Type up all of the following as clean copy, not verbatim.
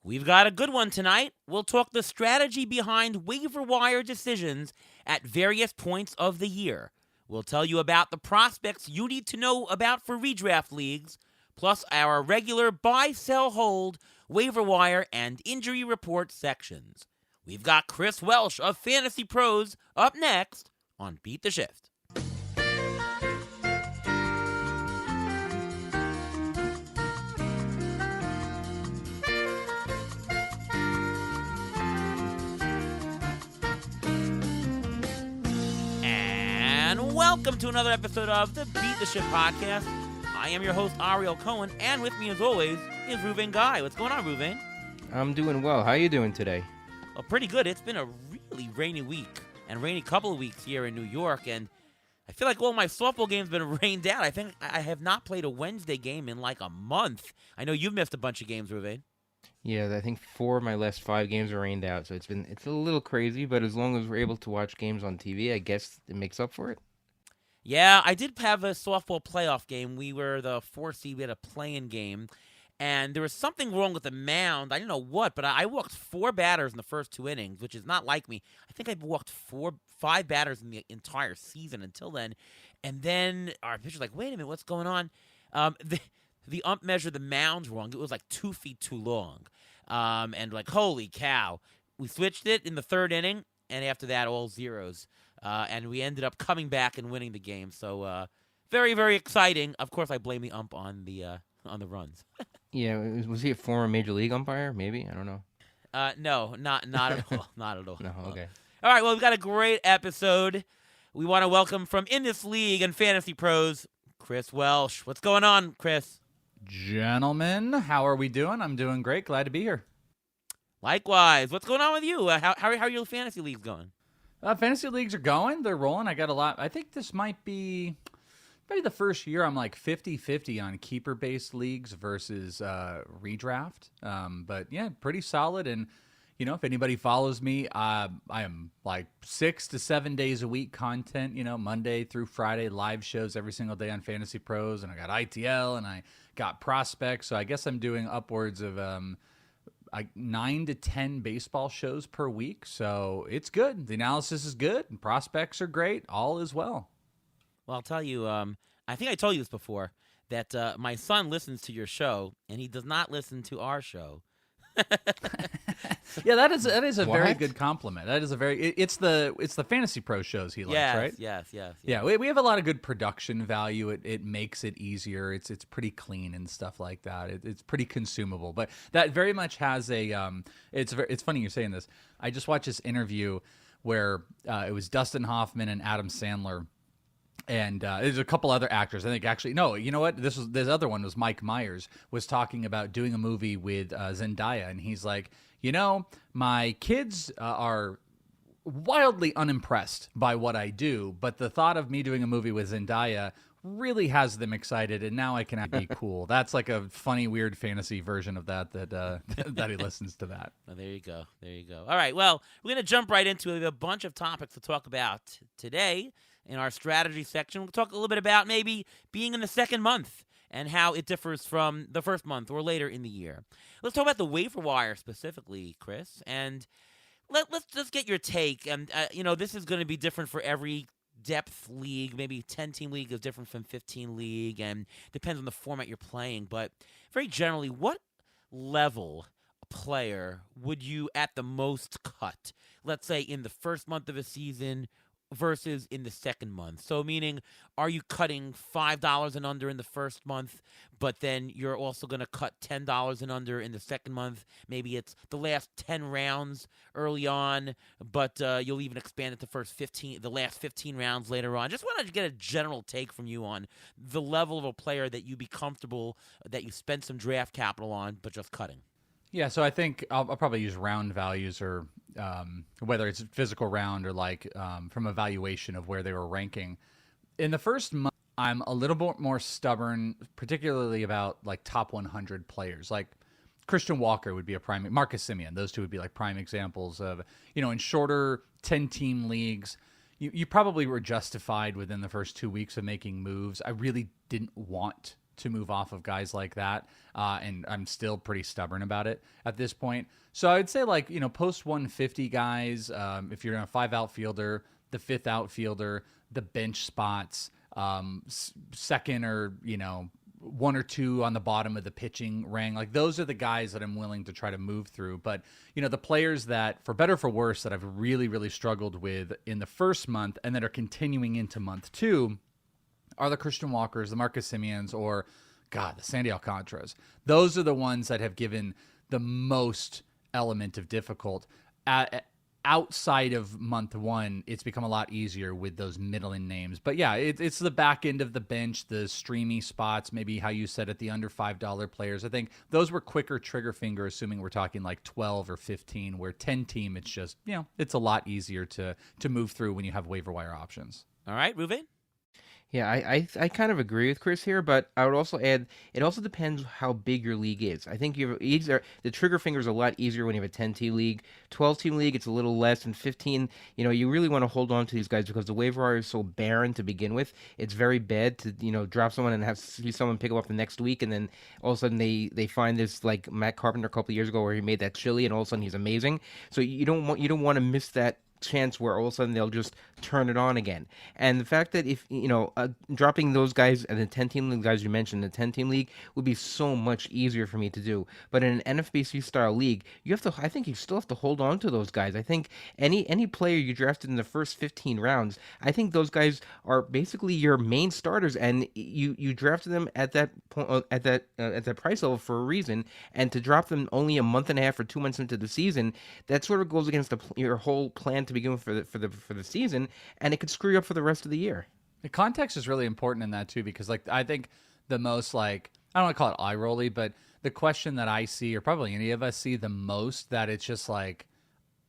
We've got a good one tonight. We'll talk the strategy behind waiver wire decisions at various points of the year. We'll tell you about the prospects you need to know about for redraft leagues, plus our regular buy, sell, hold, waiver wire, and injury report sections. We've got Chris Welsh of Fantasy Pros up next on Beat the Shift. And welcome to another episode of the Beat the Shift podcast. I am your host, Ariel Cohen, and with me as always is Ruvain Guy. What's going on, Ruvain? I'm doing well. How are you doing today? Well, pretty good. It's been a really rainy week and rainy couple of weeks here in New York, and I feel like all my softball games have been rained out. I think I have not played a Wednesday game in like a month. I know you've missed a bunch of games, Ruvain. Yeah, I think 4 of my last 5 games are rained out, so it's a little crazy, but as long as we're able to watch games on TV, I guess it makes up for it. Yeah, I did have a softball playoff game. We were the 4 seed. We had a play-in game, and there was something wrong with the mound. I didn't know what, but I walked 4 batters in the first 2 innings, which is not like me. I think I walked 5 batters in the entire season until then. And then our pitcher's like, wait a minute, what's going on? The ump measured the mound wrong. It was like 2 feet too long. And like, holy cow. We switched it in the 3rd inning, and after that, all zeros. And we ended up coming back and winning the game. So very, very exciting. Of course, I blame the ump on the runs. Yeah, was he a former Major League umpire? Maybe? I don't know. No, not at all. Not at all. No, okay. All right, well, we've got a great episode. We want to welcome from in this league and Fantasy Pros, Chris Welsh. What's going on, Chris? Gentlemen, how are we doing? I'm doing great. Glad to be here. Likewise. What's going on with you? How are your fantasy leagues going? Fantasy leagues are going. They're rolling. I got a lot. I think this might be maybe the first year I'm like 50-50 on keeper-based leagues versus redraft. But yeah, pretty solid. And, you know, if anybody follows me, I am like 6 to 7 days a week content, you know, Monday through Friday, live shows every single day on Fantasy Pros. And I got ITL and I got prospects. So I guess I'm doing upwards of 9 to 10 baseball shows per week. So it's good. The analysis is good and prospects are great. All is well. Well, I'll tell you, I think I told you this before, that my son listens to your show, and he does not listen to our show. Yeah, that is a very What? good compliment. That is a very it's the Fantasy Pro shows he likes, Yes, right? yes. Yeah, we have a lot of good production value. It makes it easier. It's pretty clean and stuff like that. It's pretty consumable. But that very much has a it's funny you're saying this. I just watched this interview where it was Dustin Hoffman and Adam Sandler. And there's a couple other actors. I think actually, no, you know what? This other one was Mike Myers was talking about doing a movie with Zendaya, and he's like, you know, my kids are wildly unimpressed by what I do, but the thought of me doing a movie with Zendaya really has them excited, and now I can be cool. That's like a funny, weird fantasy version of that that he listens to that. Well, there you go. All right, well, we're going to jump right into it. A bunch of topics to talk about today. In our strategy section, we'll talk a little bit about maybe being in the second month and how it differs from the first month or later in the year. Let's talk about the waiver wire specifically, Chris, and let's just get your take. And you know, this is going to be different for every depth league. Maybe 10-team league is different from 15 league, and depends on the format you're playing. But very generally, what level player would you at the most cut? Let's say in the first month of a season versus in the second month. So meaning, are you cutting $5 and under in the first month, but then you're also going to cut $10 and under in the second month? Maybe it's the last 10 rounds early on, but you'll even expand it to the last 15 rounds later on. Just wanted to get a general take from you on the level of a player that you'd be comfortable that you spend some draft capital on, but just cutting. Yeah, so I think I'll probably use round values or whether it's physical round or like from a valuation of where they were ranking. In the first month, I'm a little bit more stubborn, particularly about like top 100 players. Like Christian Walker would be a prime, Marcus Semien. Those two would be like prime examples of, you know, in shorter 10-team leagues, you probably were justified within the first 2 weeks of making moves. I really didn't want to move off of guys like that, and I'm still pretty stubborn about it at this point. So I would say, like, post 150 guys, if you're in a 5 outfielder, the 5th outfielder, the bench spots, second or, 1 or 2 on the bottom of the pitching rank. Like, those are the guys that I'm willing to try to move through. But, the players that, for better or for worse, that I've really, really struggled with in the first month and that are continuing into month 2 are the Christian Walkers, the Marcus Semiens, or, God, the Sandy Alcantaras. Those are the ones that have given the most element of difficult. Outside of month 1, it's become a lot easier with those middling names. But yeah, it's the back end of the bench, the streamy spots, maybe how you said it, the under $5 players. I think those were quicker trigger finger, assuming we're talking like 12 or 15, where 10 team, it's just, it's a lot easier to move through when you have waiver wire options. All right, Ruven? Yeah, I kind of agree with Chris here, but I would also add it also depends how big your league is. I think the trigger finger is a lot easier when you have a 10-team league. 12-team league, it's a little less, and 15, you really want to hold on to these guys because the waiver wire is so barren to begin with. It's very bad to drop someone and see someone pick them up the next week, and then all of a sudden they find this, like Matt Carpenter a couple of years ago where he made that chili, and all of a sudden he's amazing. So you don't want to miss that chance where all of a sudden they'll just turn it on again. And the fact that if dropping those guys and the 10-team league guys you mentioned, the 10-team league would be so much easier for me to do. But in an NFBC style league, I think you still have to hold on to those guys. I think any player you drafted in the first 15 rounds, I think those guys are basically your main starters, and you drafted them at that point, at that price level for a reason. And to drop them only a month and a half or 2 months into the season, that sort of goes against your whole plan to begin with for the season, and it could screw you up for the rest of the year. The context is really important in that too, because I think the most, I don't want to call it eye rolly, but the question that I see, or probably any of us see the most, that it's just like,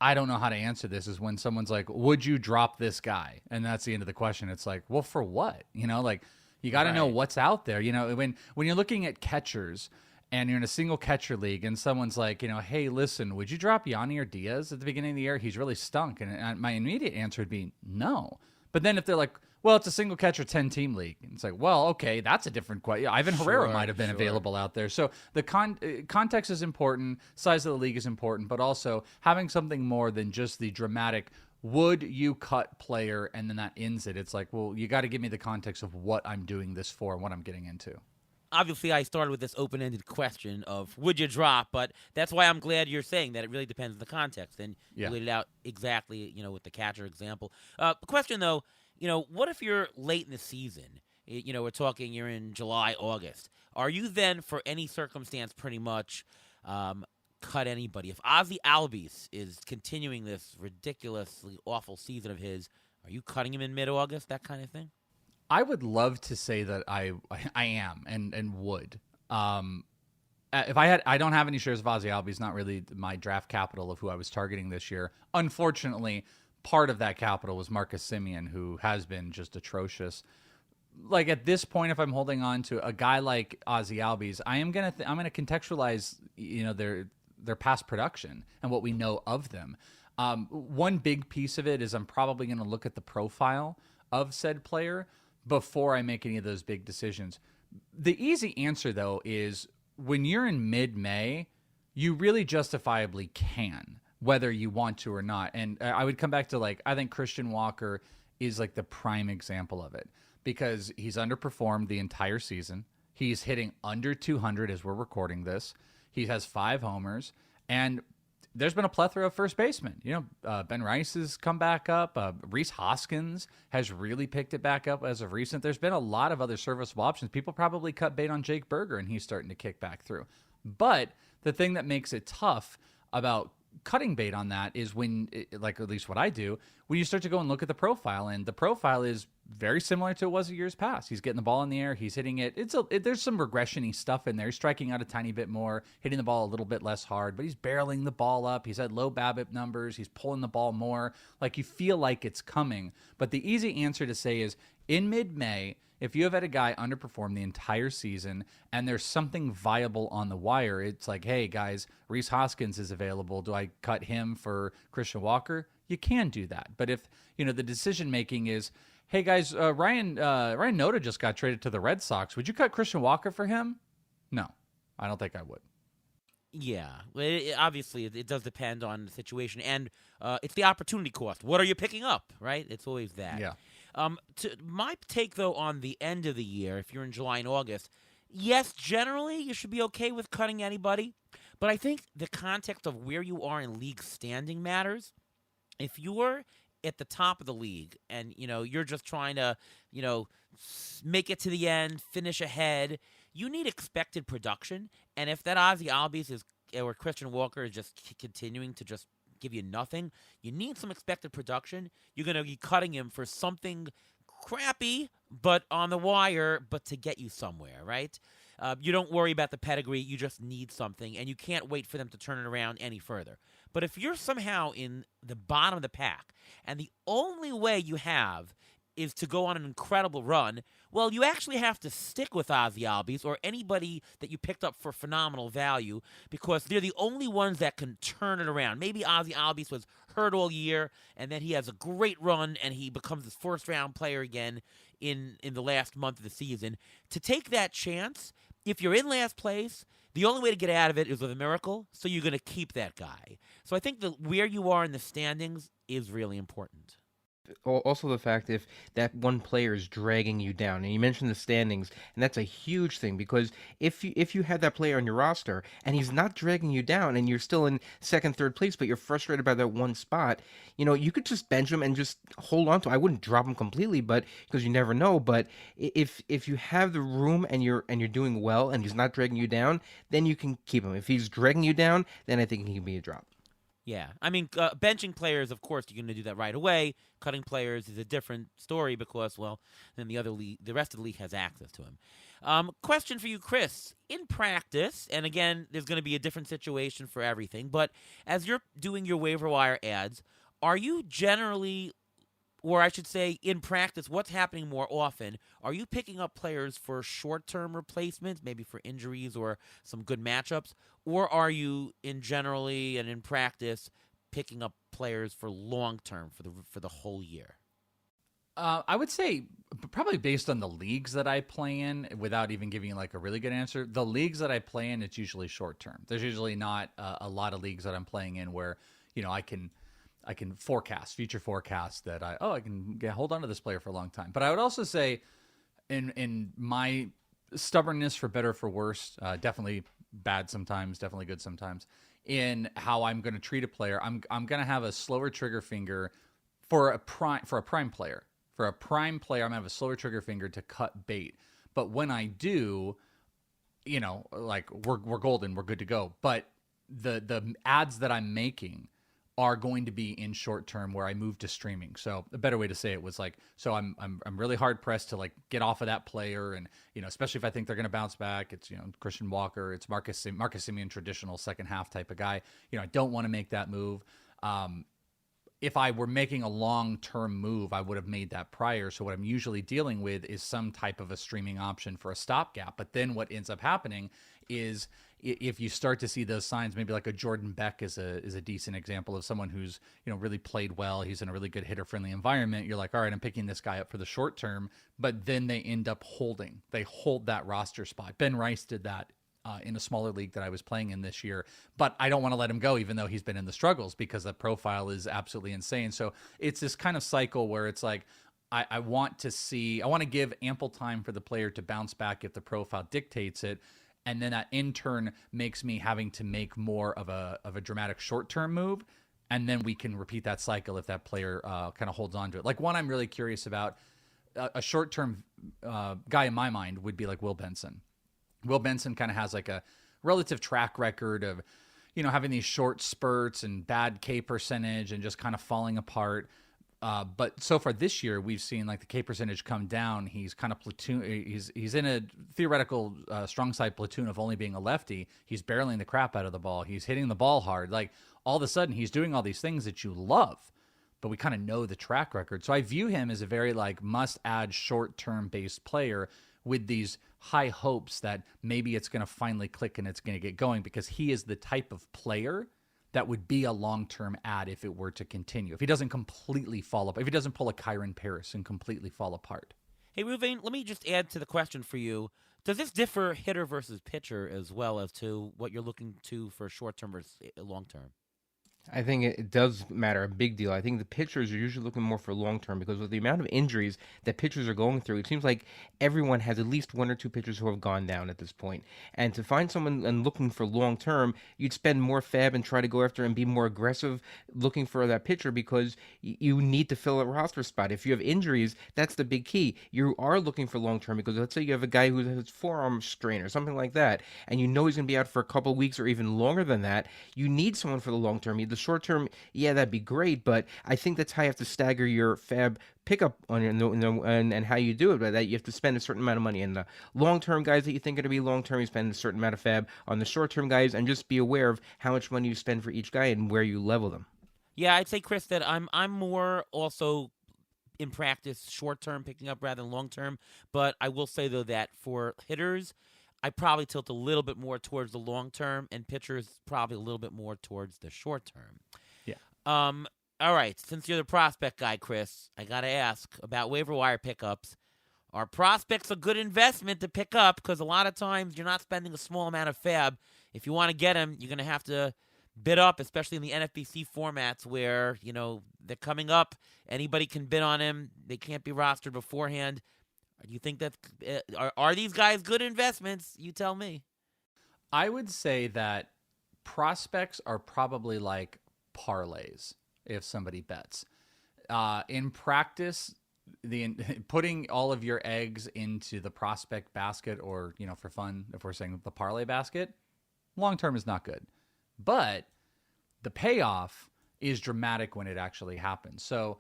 I don't know how to answer this, is when someone's like, would you drop this guy? And that's the end of the question. It's like, well, for what? You got to know what's out there. When you're looking at catchers and you're in a single catcher league and someone's like, hey, listen, would you drop Yanni or Diaz at the beginning of the year? He's really stunk. And my immediate answer would be no. But then if they're like, well, it's a single catcher 10-team league, it's like, well, okay, that's a different question. Ivan Herrera might have been available out there. So the context is important, size of the league is important, but also having something more than just the dramatic, would you cut player, and then that ends it. It's like, well, you got to give me the context of what I'm doing this for and what I'm getting into. Obviously, I started with this open-ended question of would you drop, but that's why I'm glad you're saying that it really depends on the context, and you laid it out exactly, with the catcher example. The question, though, what if you're late in the season? We're talking you're in July, August. Are you then, for any circumstance, pretty much cut anybody? If Ozzy Albies is continuing this ridiculously awful season of his, are you cutting him in mid-August, that kind of thing? I would love to say that I am and would. If I don't have any shares of Ozzy Albies, not really my draft capital of who I was targeting this year. Unfortunately, part of that capital was Marcus Semien, who has been just atrocious. Like, at this point, if I'm holding on to a guy like Ozzy Albies, I'm gonna contextualize their past production and what we know of them. One big piece of it is I'm probably going to look at the profile of said player before I make any of those big decisions. The easy answer, though, is when you're in mid-May, you really justifiably can, whether you want to or not. And I would come back to, I think Christian Walker is the prime example of it, because he's underperformed the entire season. He's hitting under 200 as we're recording this. He has 5 homers, and there's been a plethora of first basemen. Ben Rice has come back up. Rhys Hoskins has really picked it back up as of recent. There's been a lot of other serviceable options. People probably cut bait on Jake Berger, and he's starting to kick back through. But the thing that makes it tough about cutting bait on that is when, at least what I do, when you start to go and look at the profile, and the profile is very similar to it was in years past. He's getting the ball in the air. He's hitting it. There's some regression-y stuff in there. He's striking out a tiny bit more, hitting the ball a little bit less hard, but he's barreling the ball up. He's had low BABIP numbers. He's pulling the ball more. You feel like it's coming. But the easy answer to say is, in mid-May, if you have had a guy underperform the entire season and there's something viable on the wire, it's like, hey, guys, Rhys Hoskins is available. Do I cut him for Christian Walker? You can do that. But if, the decision-making is, Hey guys, Ryan Noda just got traded to the Red Sox. Would you cut Christian Walker for him? No, I don't think I would. Yeah, well, obviously it does depend on the situation, and it's the opportunity cost. What are you picking up, right? It's always that. Yeah. My take, though, on the end of the year, if you're in July and August, yes, generally you should be okay with cutting anybody, but I think the context of where you are in league standing matters. If you're at the top of the league and you're just trying to make it to the end, finish ahead, you need expected production. And if that Ozzy Albies is or Christian Walker is just continuing to just give you nothing, you need some expected production. You're going to be cutting him for something crappy but on the wire, but to get you somewhere, right? You don't worry about the pedigree. You just need something, and you can't wait for them to turn it around any further. But if you're somehow in the bottom of the pack, and the only way you have is to go on an incredible run, well, you actually have to stick with Ozzy Albies or anybody that you picked up for phenomenal value, because they're the only ones that can turn it around. Maybe Ozzy Albies was hurt all year, and then he has a great run, and he becomes this first-round player again in the last month of the season. To take that chance, if you're in last place, the only way to get out of it is with a miracle, so you're going to keep that guy. So I think that where you are in the standings is really important. Also, the fact if that one player is dragging you down, and you mentioned the standings, and that's a huge thing, because if you have that player on your roster and he's not dragging you down, and you're still in second, third place, but you're frustrated by that one spot, you could just bench him and just hold on to him. I wouldn't drop him completely, but because you never know. But if you have the room and you're doing well and he's not dragging you down, then you can keep him. If he's dragging you down, then I think he can be a drop. Yeah, I mean, benching players, of course, you're going to do that right away. Cutting players is a different story because, well, then the rest of the league has access to him. Question for you, Chris. In practice, and again, there's going to be a different situation for everything, but as you're doing your waiver wire ads, are you generally, or I should say, in practice, what's happening more often? Are you picking up players for short-term replacements, maybe for injuries or some good matchups? Or are you, in generally and in practice, picking up players for long-term, for the whole year? I would say probably based on the leagues that I play in, without even giving like a really good answer, the leagues that I play in, it's usually short-term. There's usually not a lot of leagues that I'm playing in where, I can future forecast that I can hold on to this player for a long time. But I would also say in my stubbornness, for better or for worse, definitely bad sometimes, definitely good sometimes, in how I'm going to treat a player, I'm going to have a slower trigger finger for a prime player. For a prime player, I'm going to have a slower trigger finger to cut bait. But when I do, like we're golden, we're good to go. But the ads that I'm making are going to be in short term where I move to streaming. So a better way to say it was like, so I'm really hard pressed to like get off of that player, and especially if I think they're going to bounce back. It's Christian Walker, it's Marcus Semien, traditional second half type of guy. I don't want to make that move. If I were making a long-term move, I would have made that prior. So what I'm usually dealing with is some type of a streaming option for a stopgap. But then what ends up happening is if you start to see those signs, maybe like a Jordan Beck is a decent example of someone who's really played well. He's in a really good hitter-friendly environment. You're like, all right, I'm picking this guy up for the short term. But then they end up holding. They hold that roster spot. Ben Rice did that in a smaller league that I was playing in this year, but I don't want to let him go, even though he's been in the struggles, because the profile is absolutely insane. So it's this kind of cycle where it's like, I want to give ample time for the player to bounce back if the profile dictates it. And then that in turn makes me having to make more of a dramatic short-term move. And then we can repeat that cycle if that player kind of holds on to it. Like one I'm really curious about, a short-term guy in my mind would be like Will Benson. Will Benson kind of has like a relative track record of, having these short spurts and bad K percentage and just kind of falling apart. But so far this year, we've seen like the K percentage come down. He's kind of He's in a theoretical strong side platoon of only being a lefty. He's barreling the crap out of the ball. He's hitting the ball hard. Like all of a sudden, he's doing all these things that you love, but we kind of know the track record. So I view him as a very like must-add short-term based player with these high hopes that maybe it's going to finally click and it's going to get going, because he is the type of player that would be a long-term add if it were to continue. If he doesn't completely fall apart, if he doesn't pull a Kyron Paris and completely fall apart. Hey, Ruvain, let me just add to the question for you. Does this differ hitter versus pitcher as well as to what you're looking to for short-term versus long-term? I think it does matter a big deal. I think the pitchers are usually looking more for long term because with the amount of injuries that pitchers are going through, it seems like everyone has at least one or two pitchers who have gone down at this point. And to find someone and looking for long term, you'd spend more fab and try to go after and be more aggressive looking for that pitcher because you need to fill a roster spot. If you have injuries, that's the big key. You are looking for long term because let's say you have a guy who has forearm strain or something like that, and you know he's going to be out for a couple weeks or even longer than that. You need someone for the long term. The short term, yeah, that'd be great, but I think that's how you have to stagger your fab pickup on and how you do it. But that you have to spend a certain amount of money. And the long term guys that you think are going to be long term, you spend a certain amount of fab on the short term guys, and just be aware of how much money you spend for each guy and where you level them. Yeah, I'd say, Chris, that I'm more also in practice short-term picking up rather than long-term. But I will say, though, that for hitters, I probably tilt a little bit more towards the long-term, and pitchers probably a little bit more towards the short-term. Yeah. All right, since you're the prospect guy, Chris, I got to ask about waiver wire pickups. Are prospects a good investment to pick up? Because a lot of times you're not spending a small amount of fab. If you want to get them, you're going to have to bid up, especially in the NFBC formats where, they're coming up. Anybody can bid on him. They can't be rostered beforehand. Do you think that are these guys good investments? You tell me. I would say that prospects are probably like parlays if somebody bets. In practice, putting all of your eggs into the prospect basket or, for fun, if we're saying the parlay basket, long term is not good. But the payoff is dramatic when it actually happens. So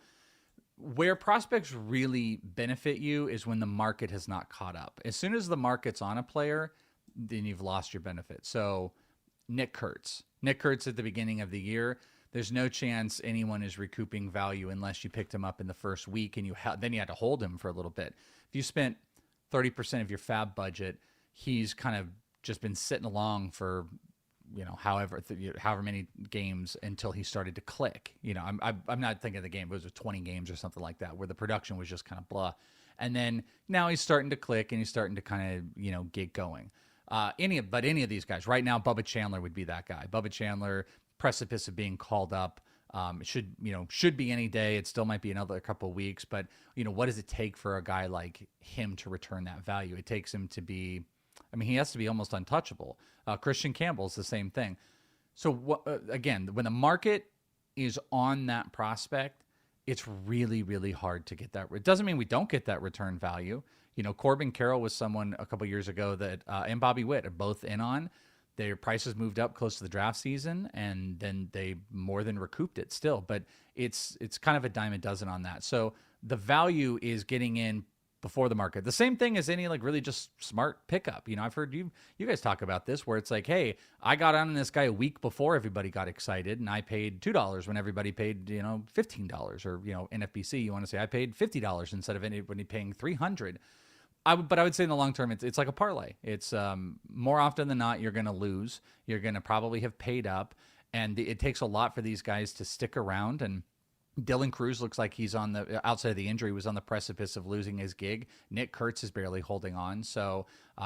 where prospects really benefit you is when the market has not caught up. As soon as the market's on a player, then you've lost your benefit. So Nick Kurtz at the beginning of the year, there's no chance anyone is recouping value unless you picked him up in the first week and then you had to hold him for a little bit. If you spent 30% of your fab budget, he's kind of just been sitting along for however many games until he started to click. I'm not thinking of the game, but it was 20 games or something like that where the production was just kind of blah. And then now he's starting to click and he's starting to kind of get going. Any of these guys right now, Bubba Chandler would be that guy. Bubba Chandler, precipice of being called up. It should be any day. It still might be another couple of weeks, but what does it take for a guy like him to return that value? It takes him to be, he has to be almost untouchable. Christian Campbell's the same thing. So again, when the market is on that prospect, it's really, really hard to get that. It doesn't mean we don't get that return value. Corbin Carroll was someone a couple years ago that and Bobby Witt are both in on. Their prices moved up close to the draft season, and then they more than recouped it still. But it's kind of a dime a dozen on that. So the value is getting in before the market. The same thing as any really just smart pickup. I've heard you guys talk about this where it's like, hey, I got on this guy a week before everybody got excited and I paid $2 when everybody paid, $15 or, NFBC, you want to say I paid $50 instead of anybody paying $300. But I would say in the long term, it's like a parlay. It's more often than not, you're going to lose. You're going to probably have paid up. And it takes a lot for these guys to stick around. And Dylan Cruz looks like he's on the outside of the injury, was on the precipice of losing his gig. Nick Kurtz is barely holding on. So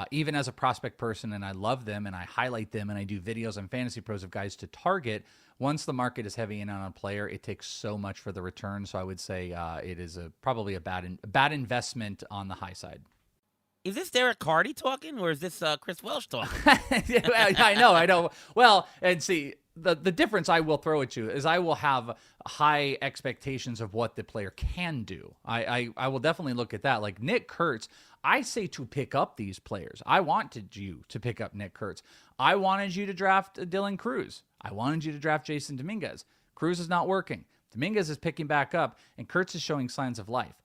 even as a prospect person, and I love them and I highlight them and I do videos on Fantasy Pros of guys to target, once the market is heavy in on a player, it takes so much for the return. So I would say it is probably a bad investment on the high side. Is this Derek Carty talking, or is this Chris Welsh talking? I know. Well, and see, the difference I will throw at you is I will have high expectations of what the player can do. I will definitely look at that. Like Nick Kurtz, I say to pick up these players. I wanted you to pick up Nick Kurtz. I wanted you to draft Dylan Cruz. I wanted you to draft Jason Dominguez. Cruz is not working. Dominguez is picking back up, and Kurtz is showing signs of life.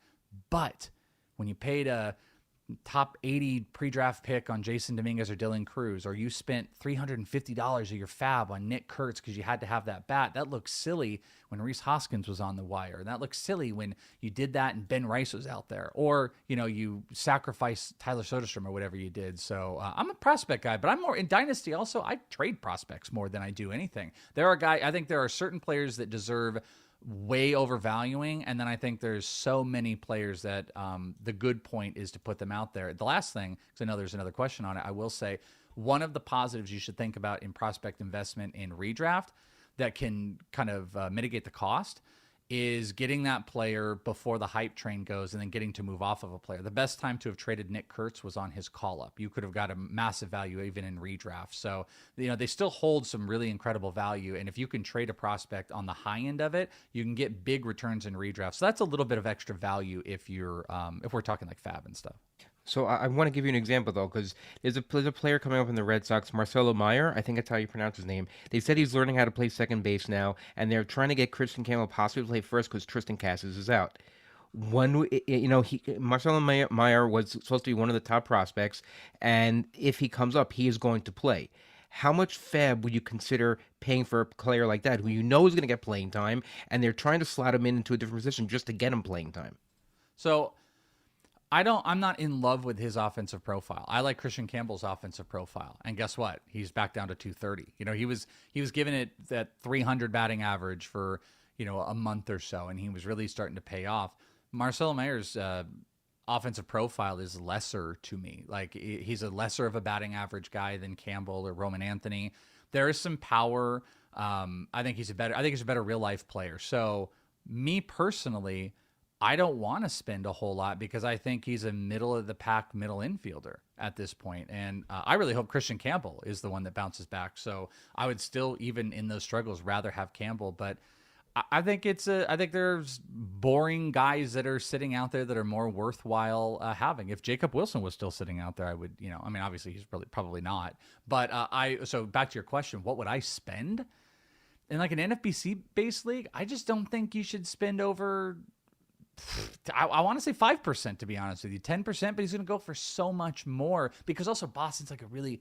But when you paid a top 80 pre-draft pick on Jason Dominguez or Dylan Cruz, or you spent $350 of your fab on Nick Kurtz because you had to have that bat. That looks silly when Rhys Hoskins was on the wire. And that looks silly when you did that and Ben Rice was out there. Or, you sacrifice Tyler Soderstrom or whatever you did. So I'm a prospect guy, but I'm more in Dynasty also. I trade prospects more than I do anything. I think there are certain players that deserve way overvaluing, and then I think there's so many players that the good point is to put them out there. The last thing, because I know there's another question on it, I will say one of the positives you should think about in prospect investment in redraft that can kind of mitigate the cost is getting that player before the hype train goes and then getting to move off of a player. The best time to have traded Nick Kurtz was on his call-up. You could have got a massive value even in redraft. So, they still hold some really incredible value, and if you can trade a prospect on the high end of it, you can get big returns in redraft. So that's a little bit of extra value if we're talking like fab and stuff. So I want to give you an example, though, because there's a player coming up in the Red Sox, Marcelo Meyer. I think that's how you pronounce his name. They said he's learning how to play second base now, and they're trying to get Christian Campbell possibly to play first because Tristan Cassis is out. Marcelo Meyer was supposed to be one of the top prospects, and if he comes up, he is going to play. How much fab would you consider paying for a player like that who you know is going to get playing time, and they're trying to slot him into a different position just to get him playing time? So I'm not in love with his offensive profile. I like Christian Campbell's offensive profile. And guess what? He's back down to 230. He was given it that 300 batting average for, a month or so, and he was really starting to pay off. Marcelo Meyer's offensive profile is lesser to me. Like, he's a lesser of a batting average guy than Campbell or Roman Anthony. There is some power. I think he's a better real life player. So me personally, I don't want to spend a whole lot because I think he's a middle of the pack middle infielder at this point. And I really hope Christian Campbell is the one that bounces back. So I would still, even in those struggles, rather have Campbell. But I think there's boring guys that are sitting out there that are more worthwhile having. If Jacob Wilson was still sitting out there, I would, obviously he's probably not. But so back to your question, what would I spend in like an NFBC based league? I just don't think you should spend over, I want to say 5%, to be honest with you, 10%, but he's going to go for so much more because also Boston's like a really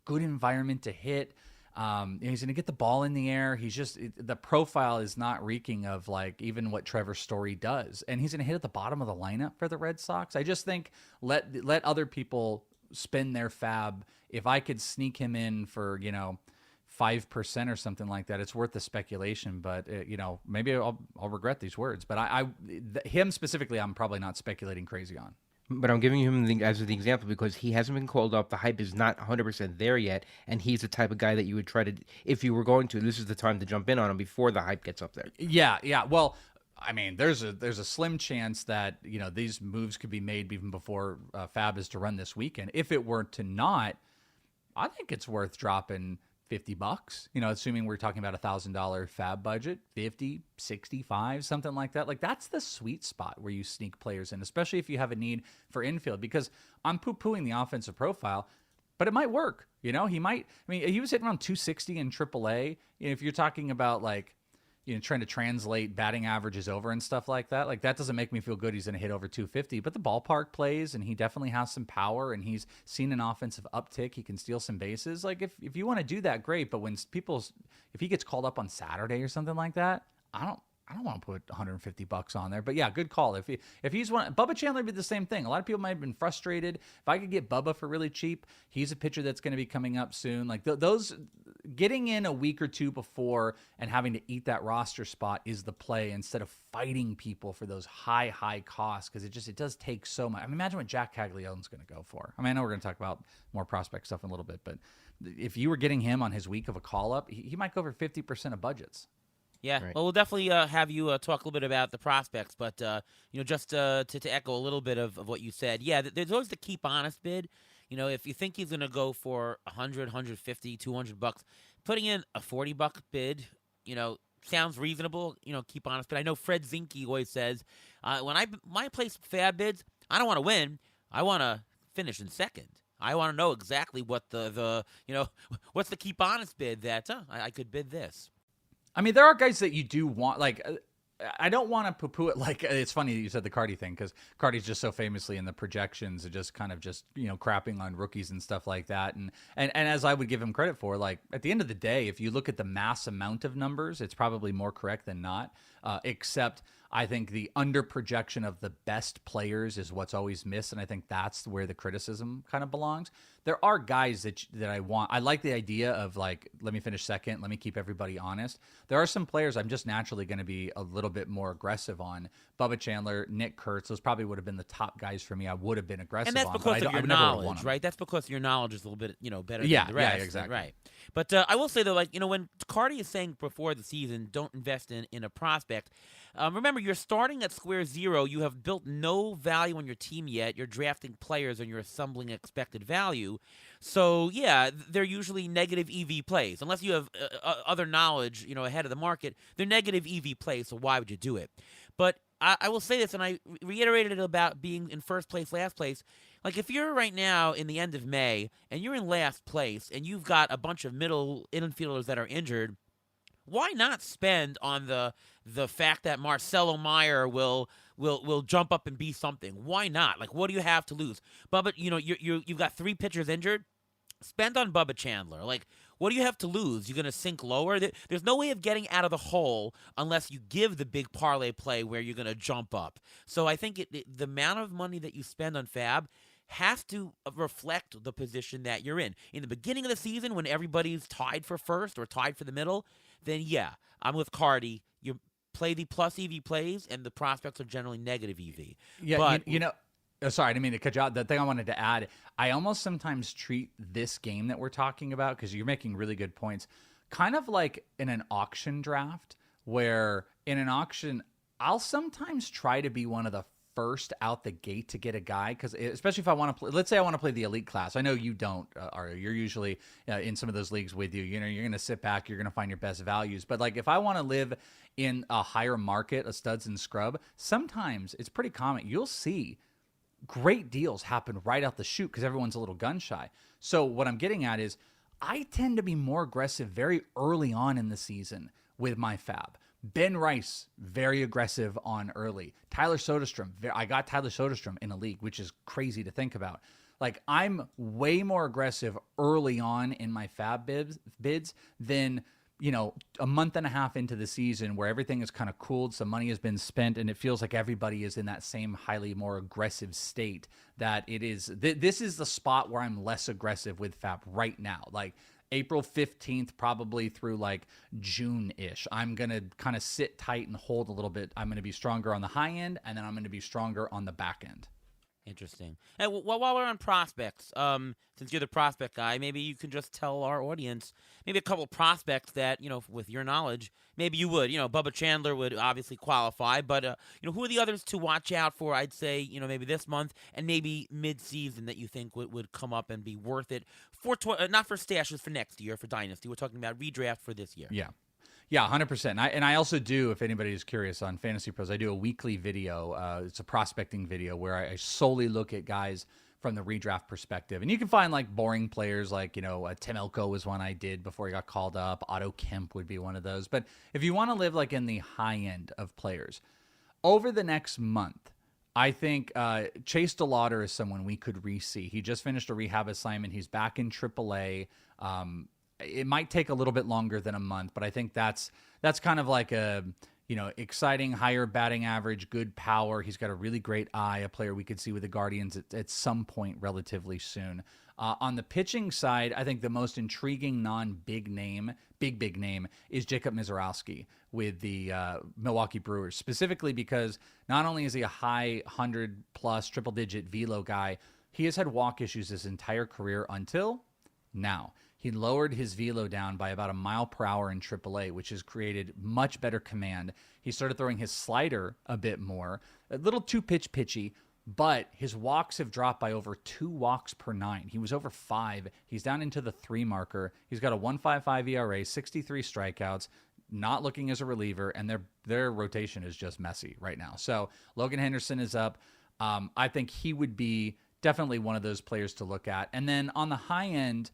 good environment to hit. He's going to get the ball in the air. The profile is not reeking of like even what Trevor Story does. And he's going to hit at the bottom of the lineup for the Red Sox. I just think let other people spend their fab. If I could sneak him in for, 5% or something like that, it's worth the speculation. But maybe I'll regret these words. But him specifically, I'm probably not speculating crazy on. But I'm giving him as the example because he hasn't been called up. The hype is not 100% there yet, and he's the type of guy that you would try to, if you were going to, this is the time to jump in on him before the hype gets up there. Yeah. Well, I mean, there's a slim chance that these moves could be made even before Fab is to run this weekend. If it were to not, I think it's worth dropping $50, assuming we're talking about $1,000 fab budget, 50, 65, something like that. Like, that's the sweet spot where you sneak players in, especially if you have a need for infield, because I'm poo-pooing the offensive profile, but it might work. He was hitting around 260 in AAA. If you're talking about like, trying to translate batting averages over and stuff like that. Like, that doesn't make me feel good he's going to hit over 250, but the ballpark plays, and he definitely has some power, and he's seen an offensive uptick. He can steal some bases. Like, if you want to do that, great, but if he gets called up on Saturday or something like that, I don't want to put $150 on there. But yeah, good call. If he's one, Bubba Chandler did the same thing. A lot of people might have been frustrated. If I could get Bubba for really cheap, he's a pitcher that's going to be coming up soon. Like, those getting in a week or two before and having to eat that roster spot is the play instead of fighting people for those high costs, because it does take so much. I mean, imagine what Jack Caglione's going to go for. I mean, I know we're going to talk about more prospect stuff in a little bit, but if you were getting him on his week of a call-up, he might go over 50% of budgets. Yeah, Right. well, we'll definitely have you talk a little bit about the prospects, but just to echo a little bit of what you said, yeah, there's always the keep honest bid. If you think he's going to go for 100, 150, $200, putting in a $40 bid, sounds reasonable. Keep honest. But I know Fred Zinke always says, when I place fab bids, I don't want to win. I want to finish in second. I want to know exactly what what's the keep honest bid that I could bid this. I mean, there are guys that you do want, like, I don't want to poo-poo it. Like, it's funny that you said the Cardi thing, because Cardi's just so famously in the projections and just kind of just, crapping on rookies and stuff like that. And as I would give him credit for, like, at the end of the day, if you look at the mass amount of numbers, it's probably more correct than not. Except I think the under projection of the best players is what's always missed, and I think that's where the criticism kind of belongs. There are guys that I want. I like the idea of, like, let me finish second, let me keep everybody honest. There are some players I'm just naturally going to be a little bit more aggressive on. Bubba Chandler, Nick Kurtz, those probably would have been the top guys for me. I would have been aggressive And that's on, because but of your I never would've won knowledge, them. right? That's because your knowledge is a little bit, better Yeah, than the rest. yeah, exactly. Right. But I will say, though, like, when Cardi is saying before the season, don't invest in a prospect, remember, you're starting at square zero. You have built no value on your team yet. You're drafting players and you're assembling expected value. So, yeah, they're usually negative EV plays. Unless you have other knowledge, ahead of the market, they're negative EV plays, so why would you do it? But I will say this, and I reiterated it about being in first place, last place. Like, if you're right now in the end of May and you're in last place and you've got a bunch of middle infielders that are injured, why not spend on the fact that Marcelo Meyer will jump up and be something? Why not? Like, what do you have to lose? Bubba, you've got 3 pitchers injured. Spend on Bubba Chandler. Like, what do you have to lose? You're going to sink lower? There's no way of getting out of the hole unless you give the big parlay play where you're going to jump up. So I think the amount of money that you spend on Fab has to reflect the position that you're in. In the beginning of the season, when everybody's tied for first or tied for the middle, then yeah, I'm with Cardi. You play the plus EV plays, and the prospects are generally negative EV. Yeah, but sorry, I didn't mean to cut you out. The thing I wanted to add, I almost sometimes treat this game that we're talking about, because you're making really good points, kind of like in an auction draft, where in an auction, I'll sometimes try to be one of the first out the gate to get a guy, because especially if I want to play, let's say I want to play the elite class. I know you don't, Aria. You're usually in some of those leagues with you. You're going to sit back, you're going to find your best values. But like, if I want to live in a higher market, a studs and scrub, sometimes it's pretty common. You'll see great deals happen right out the chute because everyone's a little gun shy. So what I'm getting at is, I tend to be more aggressive very early on in the season with my fab. Ben Rice, very aggressive on early. Tyler Soderstrom, I got Tyler Soderstrom in a league, which is crazy to think about. Like, I'm way more aggressive early on in my fab bids than, a month and a half into the season where everything is kind of cooled, some money has been spent, and it feels like everybody is in that same highly more aggressive state that it is. This is the spot where I'm less aggressive with fab right now. Like, April 15th, probably through like June-ish. I'm going to kind of sit tight and hold a little bit. I'm going to be stronger on the high end, and then I'm going to be stronger on the back end. Interesting. And while we're on prospects, since you're the prospect guy, maybe you can just tell our audience maybe a couple of prospects that, with your knowledge, maybe you would. Bubba Chandler would obviously qualify, but, who are the others to watch out for, I'd say, maybe this month and maybe mid-season that you think would come up and be worth it for, not for stashes for next year, for Dynasty. We're talking about redraft for this year. Yeah. Yeah, 100%. And I also do, if anybody is curious, on Fantasy Pros, I do a weekly video. It's a prospecting video where I solely look at guys from the redraft perspective. And you can find like boring players like, Tim Elko was one I did before he got called up. Otto Kemp would be one of those. But if you want to live like in the high end of players, over the next month, I think Chase DeLauder is someone we could re-see. He just finished a rehab assignment. He's back in AAA. It might take a little bit longer than a month, but I think that's kind of like a, exciting, higher batting average, good power. He's got a really great eye, a player we could see with the Guardians at some point relatively soon. On the pitching side, I think the most intriguing non-big name, big name, is Jacob Mizorowski with the Milwaukee Brewers, specifically because not only is he a high 100-plus triple-digit velo guy, he has had walk issues his entire career until now. He lowered his velo down by about a mile per hour in AAA, which has created much better command. He started throwing his slider a bit more, a little too pitchy, but his walks have dropped by over 2 walks per 9. He was over 5. He's down into the 3 marker. He's got a 1.55 ERA, 63 strikeouts, not looking as a reliever, and their rotation is just messy right now. So Logan Henderson is up. I think he would be definitely one of those players to look at. And then on the high end,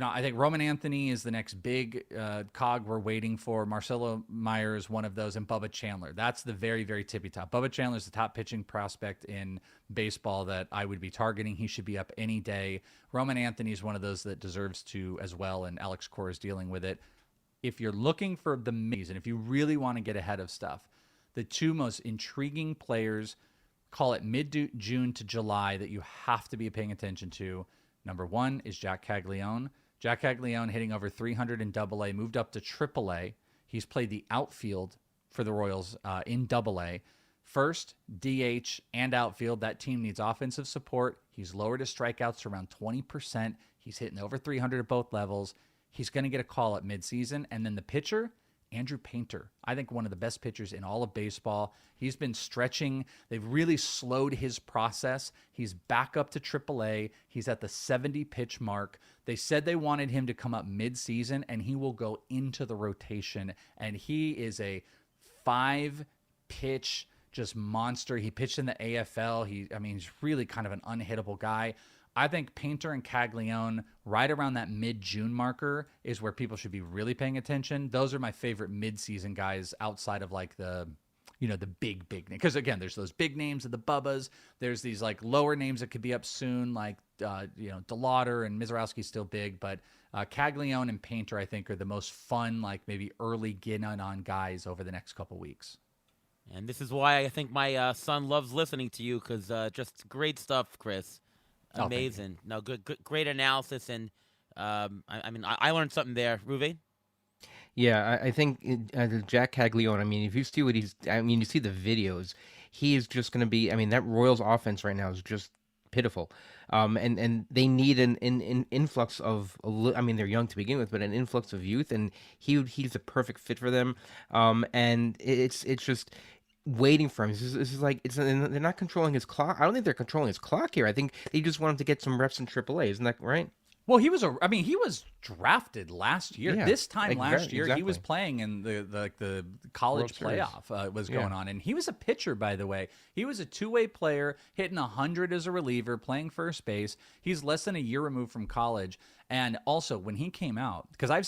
I think Roman Anthony is the next big cog we're waiting for. Marcelo Meyer is one of those, and Bubba Chandler. That's the very, very tippy top. Bubba Chandler is the top pitching prospect in baseball that I would be targeting. He should be up any day. Roman Anthony is one of those that deserves to as well, and Alex Cora is dealing with it. If you're looking for the mids, and if you really want to get ahead of stuff, the two most intriguing players, call it mid-June to July, that you have to be paying attention to. Number one is Jack Caglione. Jack Caglione hitting over 300 in Double-A, moved up to Triple-A. He's played the outfield for the Royals in Double-A. First, DH and outfield. That team needs offensive support. He's lowered his strikeouts to around 20%. He's hitting over 300 at both levels. He's going to get a call at midseason. And then the pitcher, Andrew Painter. I think one of the best pitchers in all of baseball. He's been stretching. They've really slowed his process. He's back up to AAA. He's at the 70-pitch mark. They said they wanted him to come up mid-season, and he will go into the rotation. And he is a 5-pitch just monster. He pitched in the AFL. He's really kind of an unhittable guy. I think Painter and Caglione, right around that mid-June marker, is where people should be really paying attention. Those are my favorite mid-season guys outside of like the big name. Because again, there's those big names of the Bubbas. There's these like lower names that could be up soon, like DeLauder and Mizorowski's still big, but Caglione and Painter, I think, are the most fun, like maybe early get-on guys over the next couple weeks. And this is why I think my son loves listening to you, because just great stuff, Chris. Amazing. No, good, great analysis, and I learned something there, Ruve. Yeah, I think Jack Caglione. I mean, if you see what you see the videos. He is just going to be. I mean, that Royals offense right now is just pitiful. And they need an influx of. I mean, they're young to begin with, but an influx of youth, and he's a perfect fit for them. And it's just waiting for him. This is like they're not controlling his clock. I don't think they're controlling his clock here. I think they just want him to get some reps in AAA. Isn't that right? Well, he was drafted last year. Yeah, this time last year, exactly. He was playing in the college playoff was going on, and he was a pitcher, by the way. He was a two-way player, hitting 100 as a reliever, playing first base. He's less than a year removed from college, and also when he came out, because I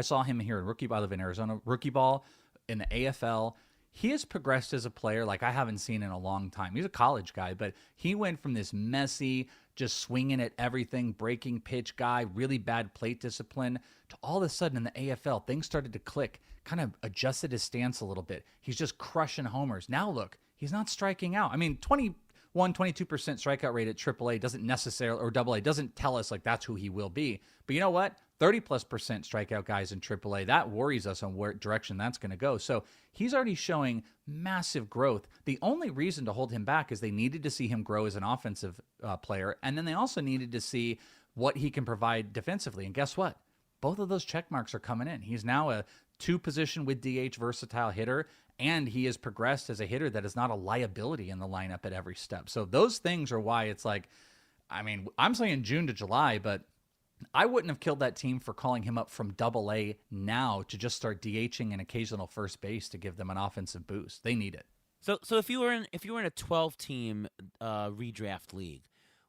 saw him here in rookie ball in Arizona, rookie ball in the AFL. He has progressed as a player like I haven't seen in a long time. He's a college guy, but he went from this messy, just swinging at everything, breaking pitch guy, really bad plate discipline, to all of a sudden in the AFL, things started to click, kind of adjusted his stance a little bit. He's just crushing homers. Now look, he's not striking out. I mean, 22% strikeout rate at AAA doesn't necessarily, or AA, doesn't tell us like that's who he will be. But you know what? 30+% strikeout guys in AAA, that worries us on where direction that's going to go. So he's already showing massive growth. The only reason to hold him back is they needed to see him grow as an offensive player, and then they also needed to see what he can provide defensively. And guess what? Both of those check marks are coming in. He's now a 2-position with DH versatile hitter, and he has progressed as a hitter that is not a liability in the lineup at every step. So those things are why it's like, I mean, I'm saying June to July, but I wouldn't have killed that team for calling him up from AA now to just start DHing an occasional first base to give them an offensive boost. They need it. So if you were in a 12-team redraft league,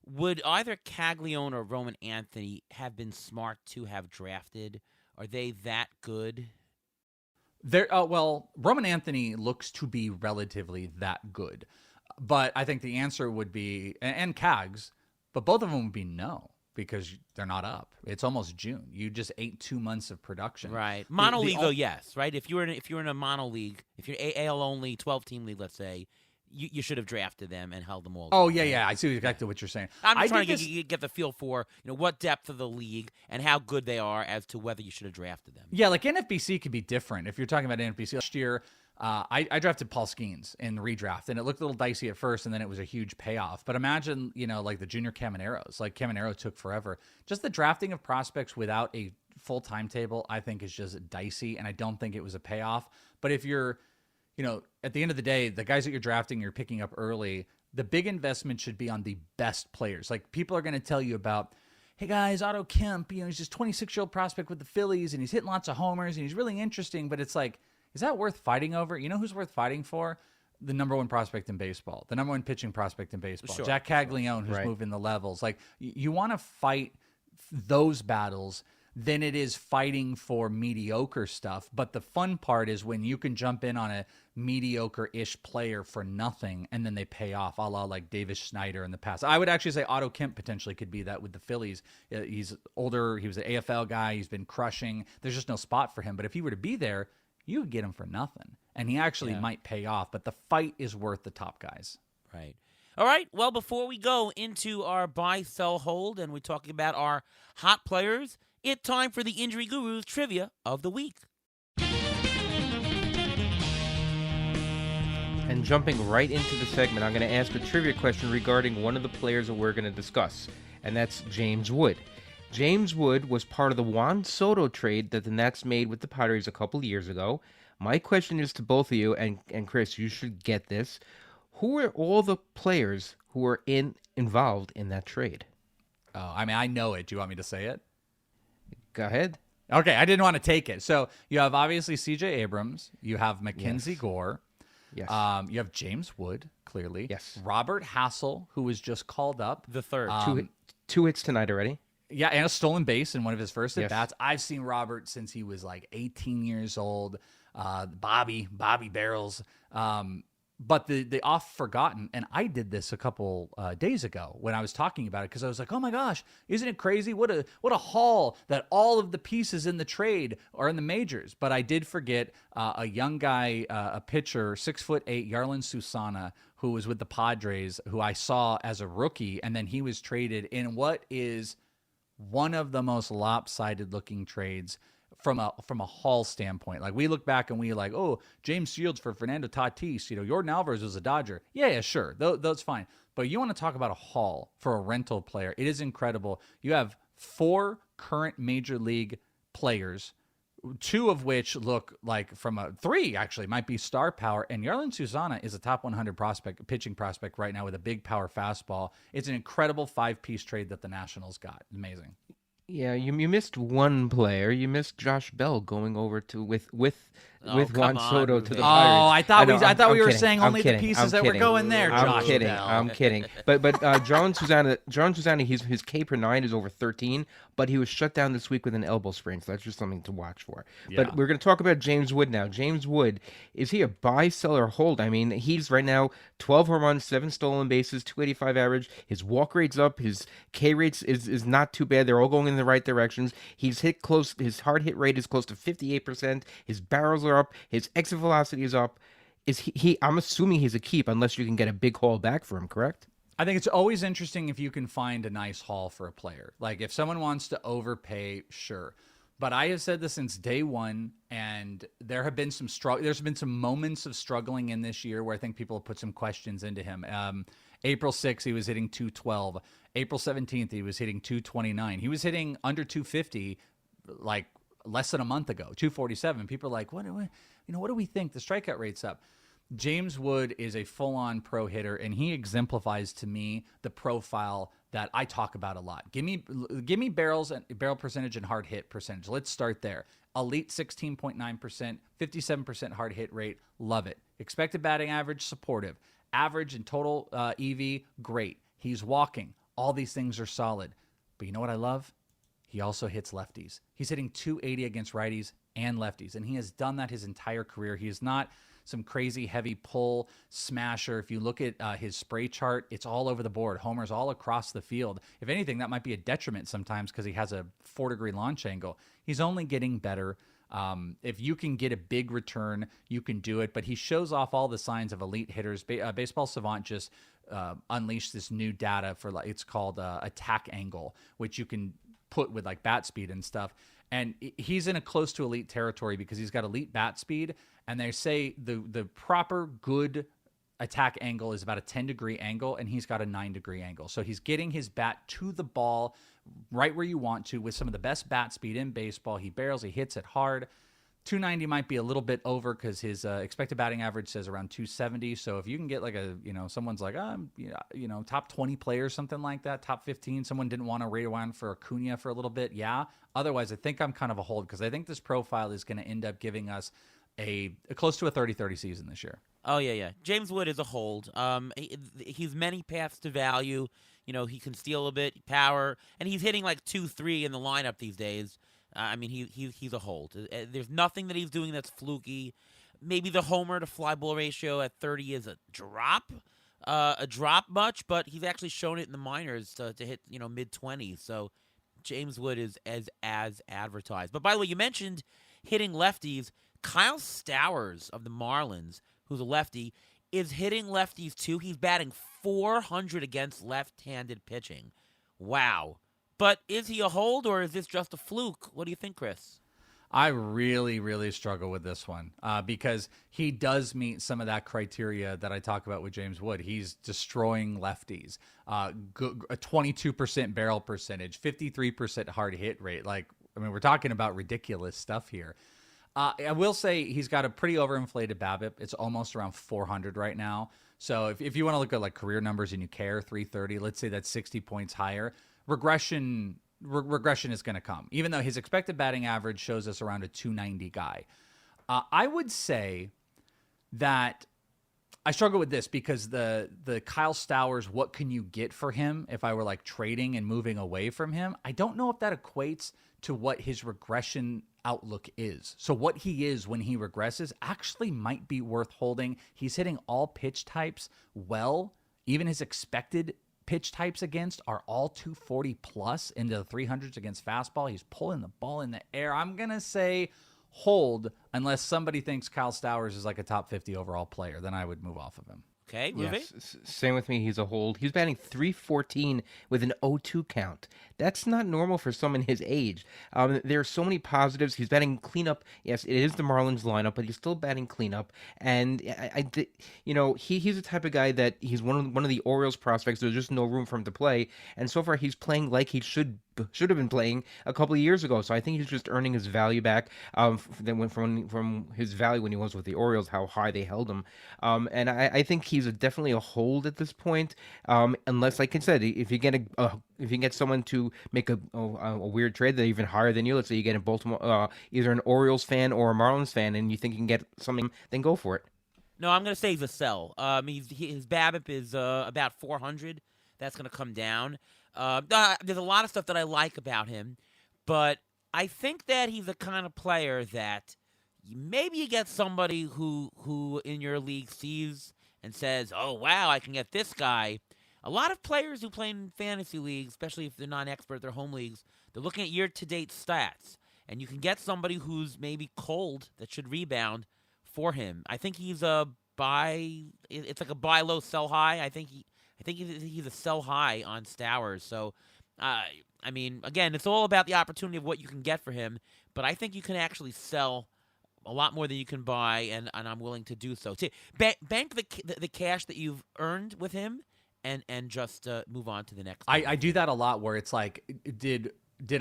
would either Caglione or Roman Anthony have been smart to have drafted? Are they that good? Well, Roman Anthony looks to be relatively that good, but I think the answer would be, and Cags, but both of them would be no. Because they're not up. It's almost June. You just ate 2 months of production. Right. Mono league, though, yes. Right. If you're in a mono league, if you're AL only 12-team league, let's say, you should have drafted them and held them all. Oh yeah. I see exactly what you're saying. I'm just trying to get the feel for what depth of the league and how good they are as to whether you should have drafted them. Yeah, like NFBC could be different. If you're talking about NFBC last year. I drafted Paul Skeens in the redraft, and it looked a little dicey at first, and then it was a huge payoff. But imagine, like the junior Camaneros. Like Caminero took forever. Just the drafting of prospects without a full timetable, I think, is just dicey, and I don't think it was a payoff. But if you're, at the end of the day, the guys that you're drafting, you're picking up early, the big investment should be on the best players. Like people are going to tell you about, hey guys, Otto Kemp, he's just 26-year-old prospect with the Phillies, and he's hitting lots of homers, and he's really interesting, but it's like, is that worth fighting over? You know who's worth fighting for? The number one prospect in baseball, the number one pitching prospect in baseball, Sure, Jack Caglione, who's right. moving the levels. Like you want to fight those battles than it is fighting for mediocre stuff. But the fun part is when you can jump in on a mediocre-ish player for nothing and then they pay off, a la like Davis Schneider in the past. I would actually say Otto Kemp potentially could be that with the Phillies. He's older. He was an AFL guy. He's been crushing. There's just no spot for him. But if he were to be there, you would get him for nothing. And he actually might pay off. But the fight is worth the top guys. Right. All right. Well, before we go into our buy, sell, hold, and we're talking about our hot players, it's time for the Injury Gurus Trivia of the Week. And jumping right into the segment, I'm going to ask a trivia question regarding one of the players that we're going to discuss, and that's James Wood. James Wood was part of the Juan Soto trade that the Nats made with the Padres a couple years ago. My question is to both of you, and Chris, you should get this. Who are all the players who were involved in that trade? Oh, I mean, I know it. Do you want me to say it? Go ahead. Okay, I didn't want to take it. So you have obviously C.J. Abrams. You have Mackenzie Gore. Yes. You have James Wood, clearly. Yes. Robert Hassel, who was just called up. The third. Two hits tonight already. Yeah, and a stolen base in one of his first Yes. at-bats. I've seen Robert since he was like 18 years old. Bobby Barrels. But the oft-forgotten, and I did this a couple days ago when I was talking about it because I was like, oh my gosh, isn't it crazy? What a haul that all of the pieces in the trade are in the majors. But I did forget a young guy, a pitcher, 6'8", Yarlin Susana, who was with the Padres, who I saw as a rookie, and then he was traded in what is one of the most lopsided-looking trades from a haul standpoint. Like, we look back and we like, oh, James Shields for Fernando Tatis, Jordan Alvarez was a Dodger. Yeah, sure. That's fine. But you want to talk about a haul for a rental player. It is incredible. You have 4 current major league players, 2 of which look like 3 actually might be star power. And Yarlin Susana is a top 100 pitching prospect right now with a big power fastball. It's an incredible 5-piece trade that the Nationals got. Amazing. Yeah, you missed one player. You missed Josh Bell going over to with Juan Soto to the Pirates. I thought we were kidding. saying I'm only the kidding. pieces that I'm were kidding. going there. Josh Bell. I'm kidding. But John Susana, his K per 9 is over 13, but he was shut down this week with an elbow sprain, so that's just something to watch for. Yeah. But we're going to talk about James Wood now. James Wood, is he a buy, sell, or hold? I mean, he's right now 12 home runs, 7 stolen bases, 285 average. His walk rate's up. His K rates is not too bad. They're all going in the right directions. He's hit close. His hard hit rate is close to 58%. His barrels are up. His exit velocity is up. Is he? I'm assuming he's a keep unless you can get a big haul back for him. Correct? I think it's always interesting if you can find a nice haul for a player. Like, if someone wants to overpay, sure. But I have said this since day one, and there have been some there's been some moments of struggling in this year where I think people have put some questions into him. April 6th, he was hitting 212. April 17th, he was hitting 229. He was hitting under 250 like less than a month ago, 247. People are like, what do we think? The strikeout rate's up. James Wood is a full-on pro hitter, and he exemplifies to me the profile that I talk about a lot. Give me barrel percentage and hard hit percentage. Let's start there. Elite 16.9%, 57% hard hit rate. Love it. Expected batting average, supportive. Average and total EV, great. He's walking. All these things are solid. But you know what I love? He also hits lefties. He's hitting 280 against righties and lefties, and he has done that his entire career. He is not some crazy heavy pull smasher. If you look at his spray chart, it's all over the board. Homers all across the field. If anything, that might be a detriment sometimes because he has a 4-degree launch angle. He's only getting better. If you can get a big return, you can do it. But he shows off all the signs of elite hitters. Baseball Savant just unleashed this new data for, it's called attack angle, which you can put with like bat speed and stuff. And he's in a close to elite territory because he's got elite bat speed. And they say the proper good attack angle is about a 10-degree angle, and he's got a 9-degree angle. So he's getting his bat to the ball right where you want to with some of the best bat speed in baseball. He barrels, he hits it hard. 290 might be a little bit over because his expected batting average says around 270. So if you can get like someone's like, top 20 player, something like that, top 15, someone didn't want to rate around for Acuna for a little bit. Yeah. Otherwise, I think I'm kind of a hold because I think this profile is going to end up giving us a close to a 30-30 season this year. Oh, yeah. James Wood is a hold. He's many paths to value. he can steal a bit, power, and he's hitting like 2-3 in the lineup these days. I mean, he's a hold. There's nothing that he's doing that's fluky. Maybe the homer to fly ball ratio at 30 is a drop much, but he's actually shown it in the minors to hit mid 20s. So James Wood is as advertised. But by the way, you mentioned hitting lefties. Kyle Stowers of the Marlins, who's a lefty, is hitting lefties too. He's batting .400 against left-handed pitching. Wow. But is he a hold or is this just a fluke? What do you think, Chris? I really, really struggle with this one because he does meet some of that criteria that I talk about with James Wood. He's destroying lefties, a 22% barrel percentage, 53% hard hit rate. We're talking about ridiculous stuff here. I will say he's got a pretty overinflated BABIP. It's almost around 400 right now. So if you want to look at like career numbers and you care 330, let's say that's 60 points higher, regression is going to come, even though his expected batting average shows us around a 290 guy. I would say that I struggle with this because the Kyle Stowers, what can you get for him if I were like trading and moving away from him? I don't know if that equates to what his regression outlook is. So what he is when he regresses actually might be worth holding. He's hitting all pitch types well. Even his expected pitch types against are all 240 plus into the 300s against fastball. He's pulling the ball in the air. I'm going to say hold unless somebody thinks Kyle Stowers is like a top 50 overall player. Then I would move off of him. Okay, moving. Yes, same with me. He's a hold. He's batting .314 with an 0-2 count. That's not normal for someone his age. There are so many positives. He's batting cleanup. Yes, it is the Marlins lineup, but he's still batting cleanup. And he's the type of guy that he's one of the Orioles prospects. There's just no room for him to play. And so far, he's playing like he should have been playing a couple of years ago. So I think he's just earning his value back from his value when he was with the Orioles, how high they held him. And I think he's definitely a hold at this point, unless, like I said, if you get someone to make a weird trade that's even higher than you. Let's say you get a Baltimore, either an Orioles fan or a Marlins fan, and you think you can get something, then go for it. No, I'm going to say he's a sell. His BABIP is about 400. That's going to come down. There's a lot of stuff that I like about him, but I think that he's the kind of player that maybe you get somebody who in your league sees and says, oh, wow, I can get this guy. A lot of players who play in fantasy leagues, especially if they're not expert, they're home leagues, they're looking at year-to-date stats, and you can get somebody who's maybe cold that should rebound for him. I think he's a buy. It's like a buy low, sell high. I think he's a sell high on Stowers. So, I mean, again, it's all about the opportunity of what you can get for him. But I think you can actually sell a lot more than you can buy, and I'm willing to do so. Bank the cash that you've earned with him, and just move on to the next. I do that a lot, where it's like, did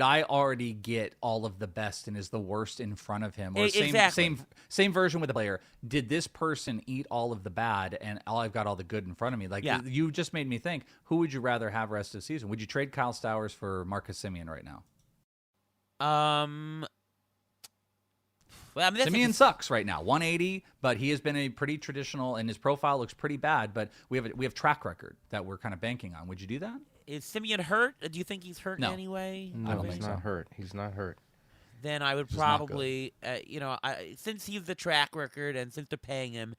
I already get all of the best and is the worst in front of him? Or same version with the player. Did this person eat all of the bad and I've got all the good in front of me? You just made me think, who would you rather have rest of the season? Would you trade Kyle Stowers for Marcus Semien right now? Well, I mean, Semien sucks right now, 180, but he has been a pretty traditional, and his profile looks pretty bad. But we have track record that we're kind of banking on. Would you do that? Is Semien hurt? Do you think he's hurt No. in any way? No, I don't he's think not so. hurt. He's not hurt. Then I would Which is not probably, since he's the track record and since they're paying him,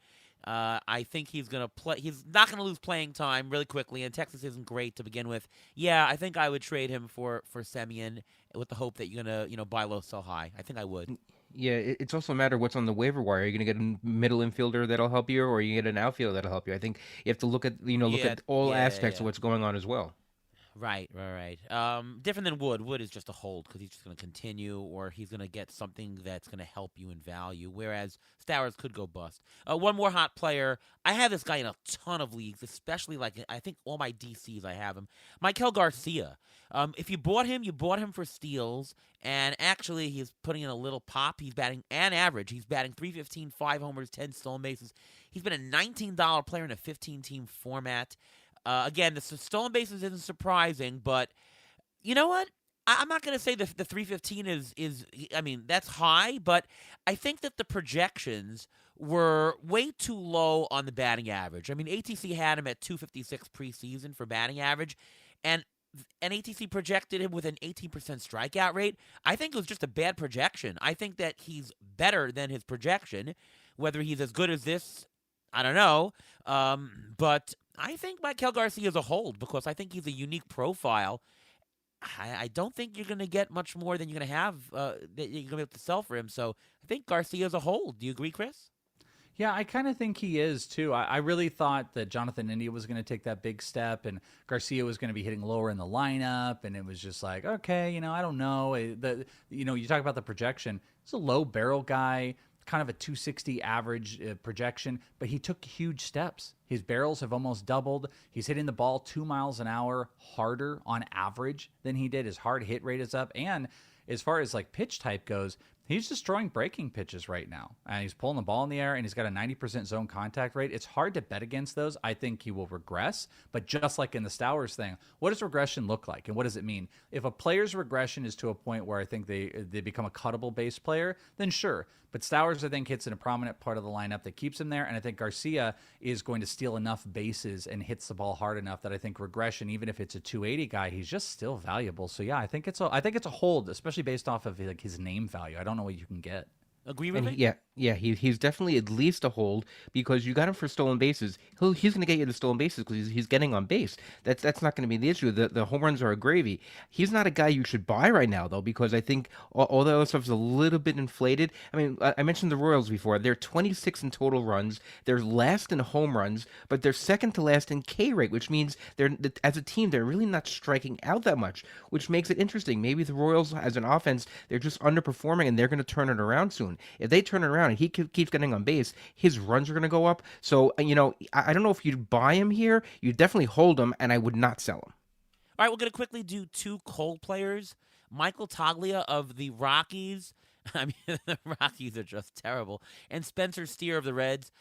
I think he's gonna play. He's not gonna lose playing time really quickly, and Texas isn't great to begin with. Yeah, I think I would trade him for Semien with the hope that you're gonna buy low, sell high. I think I would. Yeah, it's also a matter of what's on the waiver wire. Are you going to get a middle infielder that'll help you, or are you get an outfielder that'll help you? I think you have to look at all aspects of what's going on as well. Right. Different than Wood. Wood is just a hold because he's just going to continue, or he's going to get something that's going to help you in value, whereas Stowers could go bust. One more hot player. I have this guy in a ton of leagues, especially I think all my DCs I have him. Maikel Garcia. If you bought him for steals, and actually he's putting in a little pop. He's batting an average. He's batting .315, 5 homers, 10 stolen bases. He's been a $19 player in a 15-team format. Again, the stolen bases isn't surprising, but you know what? I'm not going to say the 315 is. I mean, that's high, but I think that the projections were way too low on the batting average. I mean, ATC had him at 256 preseason for batting average, and ATC projected him with an 18% strikeout rate. I think it was just a bad projection. I think that he's better than his projection. Whether he's as good as this, I don't know. But I think Maikel Garcia is a hold because I think he's a unique profile. I don't think you're going to get much more than you're going to have that you're going to be able to sell for him. So I think Garcia is a hold. Do you agree, Chris? Yeah, I kind of think he is too. I really thought that Jonathan India was going to take that big step, and Garcia was going to be hitting lower in the lineup, and it was just like, okay, I don't know. You talk about the projection. It's a low barrel guy, kind of a 260 average projection, but he took huge steps. His barrels have almost doubled. He's hitting the ball 2 miles an hour harder on average than he did. His hard hit rate is up, and as far as like pitch type goes, he's destroying breaking pitches right now. And he's pulling the ball in the air, and he's got a 90% zone contact rate. It's hard to bet against those. I think he will regress. But just like in the Stowers thing, what does regression look like? And what does it mean? If a player's regression is to a point where I think they become a cuttable base player, then sure. But Stowers, I think, hits in a prominent part of the lineup that keeps him there. And I think Garcia is going to steal enough bases and hits the ball hard enough that I think regression, even if it's a 280 guy, he's just still valuable. So yeah, I think it's a hold, especially based off of like his name value. I don't know what you can get. Agree with me? He's definitely at least a hold because you got him for stolen bases. He's going to get you the stolen bases because he's getting on base. That's not going to be the issue. The home runs are a gravy. He's not a guy you should buy right now though because I think all the other stuff's a little bit inflated. I mean, I mentioned the Royals before. They're 26 in total runs. They're last in home runs, but they're second to last in K rate, which means as a team they're really not striking out that much, which makes it interesting. Maybe the Royals as an offense they're just underperforming and they're going to turn it around soon. If they turn it around and he keeps getting on base, his runs are going to go up. So, I don't know if you'd buy him here. You definitely hold him, and I would not sell him. All right, we're going to quickly do two cold players. Michael Toglia of the Rockies. I mean, the Rockies are just terrible. And Spencer Steer of the Reds.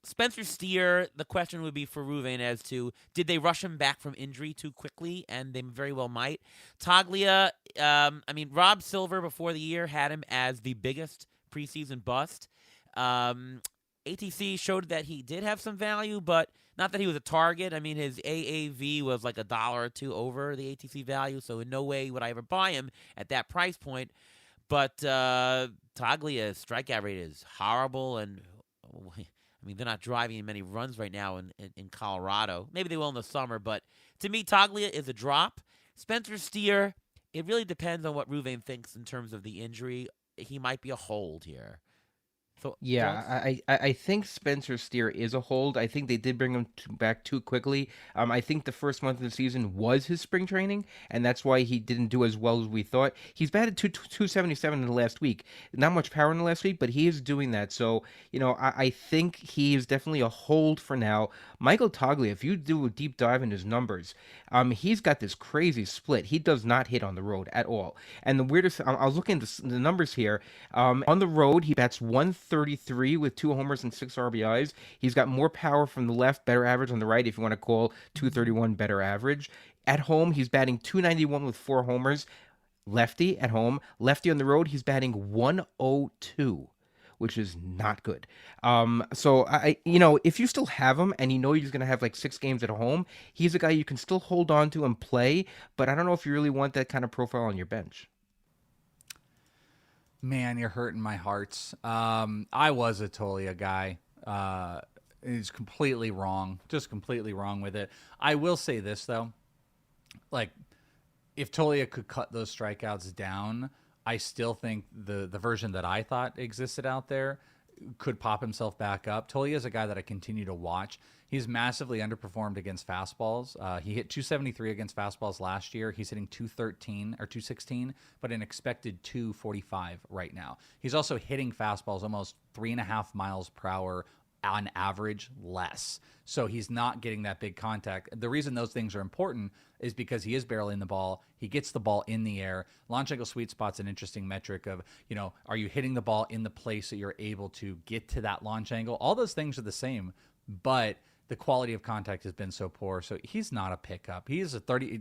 Spencer Steer, the question would be for Ruvain as to, did they rush him back from injury too quickly? And they very well might. Toglia, Rob Silver before the year had him as the biggest preseason bust. ATC showed that he did have some value, but not that he was a target. I mean, his AAV was like $1 or $2 over the ATC value, so in no way would I ever buy him at that price point. But Taglia's strikeout rate is horrible, and they're not driving many runs right now in Colorado. Maybe they will in the summer, but to me, Toglia is a drop. Spencer Steer, it really depends on what Ruvain thinks in terms of the injury. He might be a hold here. So, yeah, I think Spencer Steer is a hold. I think they did bring him back too quickly. I think the first month of the season was his spring training, and that's why he didn't do as well as we thought. He's batted 277 in the last week. Not much power in the last week, but he is doing that. So, I think he is definitely a hold for now. Michael Toglia, if you do a deep dive in his numbers, he's got this crazy split. He does not hit on the road at all. And the weirdest, I was looking at the numbers here. On the road, he bats 133 with 2 homers and 6 RBIs. He's got more power from the left, better average on the right, if you want to call 231 better average. At home, he's batting 291 with 4 homers. Lefty at home. Lefty on the road, he's batting 102. Which is not good. So if you still have him and he's going to have like 6 games at home, he's a guy you can still hold on to and play. But I don't know if you really want that kind of profile on your bench. Man, you're hurting my hearts. I was a Toglia guy. He's completely wrong. Just completely wrong with it. I will say this though, like if Toglia could cut those strikeouts down, I still think the version that I thought existed out there could pop himself back up. Toglia is a guy that I continue to watch. He's massively underperformed against fastballs. He hit 273 against fastballs last year. He's hitting 213 or 216, but an expected 245 right now. He's also hitting fastballs almost 3.5 miles per hour on average less. So he's not getting that big contact. The reason those things are important is because he is barreling the ball. He gets the ball in the air. Launch angle sweet spot's an interesting metric of, are you hitting the ball in the place that you're able to get to that launch angle? All those things are the same, but the quality of contact has been so poor. So he's not a pickup. He is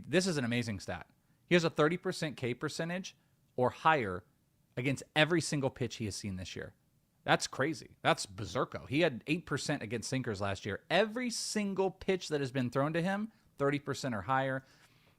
this is an amazing stat. He has a 30% K percentage or higher against every single pitch he has seen this year. That's crazy. That's berserko. He had 8% against sinkers last year. Every single pitch that has been thrown to him, 30% or higher.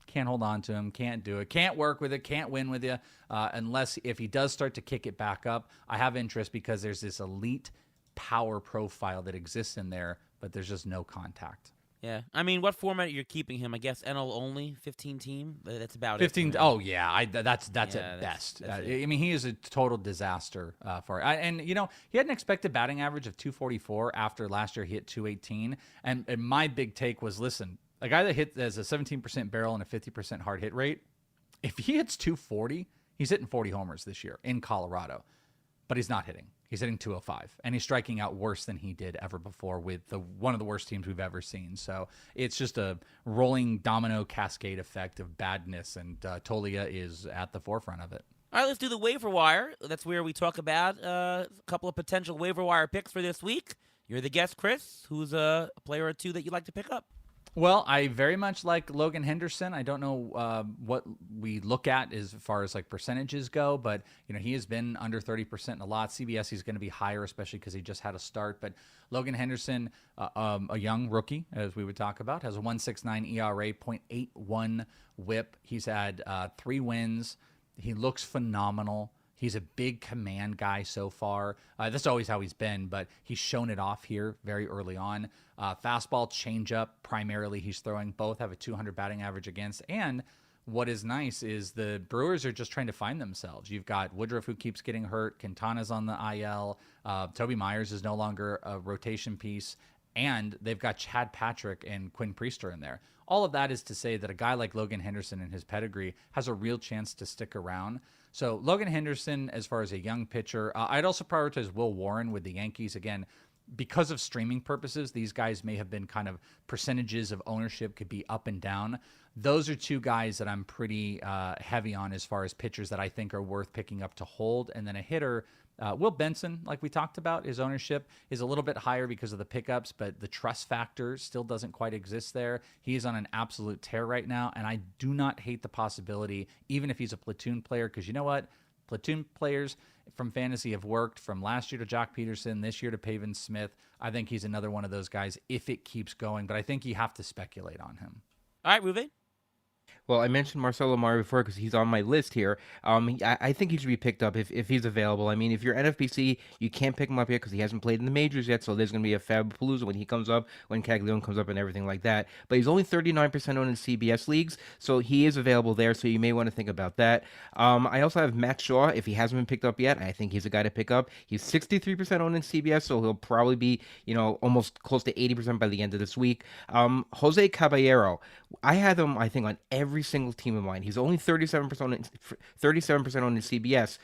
can't hold on to him, can't do it, can't work with it, can't win with you, unless if he does start to kick it back up. I have interest because there's this elite power profile that exists in there, but there's just no contact. Yeah, I mean, what format you're keeping him? I guess NL only, 15 team. That's about 15. it. Oh yeah, that's Yeah, at best. that's it. I mean, he is a total disaster for it. And he had an expected batting average of 244 after last year he hit 218. And my big take was, listen, a guy that hit as a 17% barrel and a 50% hard hit rate, if he hits 240, he's hitting 40 homers this year in Colorado, but he's not hitting. He's hitting 205, and he's striking out worse than he did ever before with one of the worst teams we've ever seen. So it's just a rolling domino cascade effect of badness, and Tolia is at the forefront of it. All right, let's do the waiver wire. That's where we talk about a couple of potential waiver wire picks for this week. You're the guest, Chris. Who's a player or two that you'd like to pick up? Well, I very much like Logan Henderson. I don't know what we look at as far as like percentages go, but he has been under 30% in a lot. CBS, he's going to be higher, especially because he just had a start. But Logan Henderson, a young rookie, as we would talk about, has a 1.69 ERA, 0.81 WHIP. He's had 3 wins. He looks phenomenal. He's a big command guy so far. That's always how he's been, but he's shown it off here very early on. Fastball, changeup, primarily he's throwing. Both have a 200 batting average against. And what is nice is the Brewers are just trying to find themselves. You've got Woodruff, who keeps getting hurt. Quintana's on the IL. Toby Myers is no longer a rotation piece. And they've got Chad Patrick and Quinn Priester in there. All of that is to say that a guy like Logan Henderson and his pedigree has a real chance to stick around. So Logan Henderson, as far as a young pitcher, I'd also prioritize Will Warren with the Yankees. Again, because of streaming purposes, these guys may have been kind of percentages of ownership could be up and down. Those are 2 guys that I'm pretty heavy on as far as pitchers that I think are worth picking up to hold. And then a hitter, Will Benson, like we talked about, his ownership is a little bit higher because of the pickups, but the trust factor still doesn't quite exist there. He is on an absolute tear right now, and I do not hate the possibility, even if he's a platoon player, because you know what? Platoon players from fantasy have worked from last year to Jock Peterson, this year to Pavin Smith. I think he's another one of those guys if it keeps going, but I think you have to speculate on him. All right, Ruben. Well, I mentioned Marcelo Mario before because he's on my list here. I think he should be picked up if he's available. I mean, if you're NFBC, you can't pick him up yet because he hasn't played in the majors yet, so there's going to be a Fabapalooza when he comes up, when Caglione comes up and everything like that. But he's only 39% owned in CBS leagues, so he is available there, so you may want to think about that. I also have Matt Shaw, if he hasn't been picked up yet. I think he's a guy to pick up. He's 63% owned in CBS, so he'll probably be, almost close to 80% by the end of this week. Jose Caballero, I had him, I think, on every single team of mine. He's only 37% owned in CBS.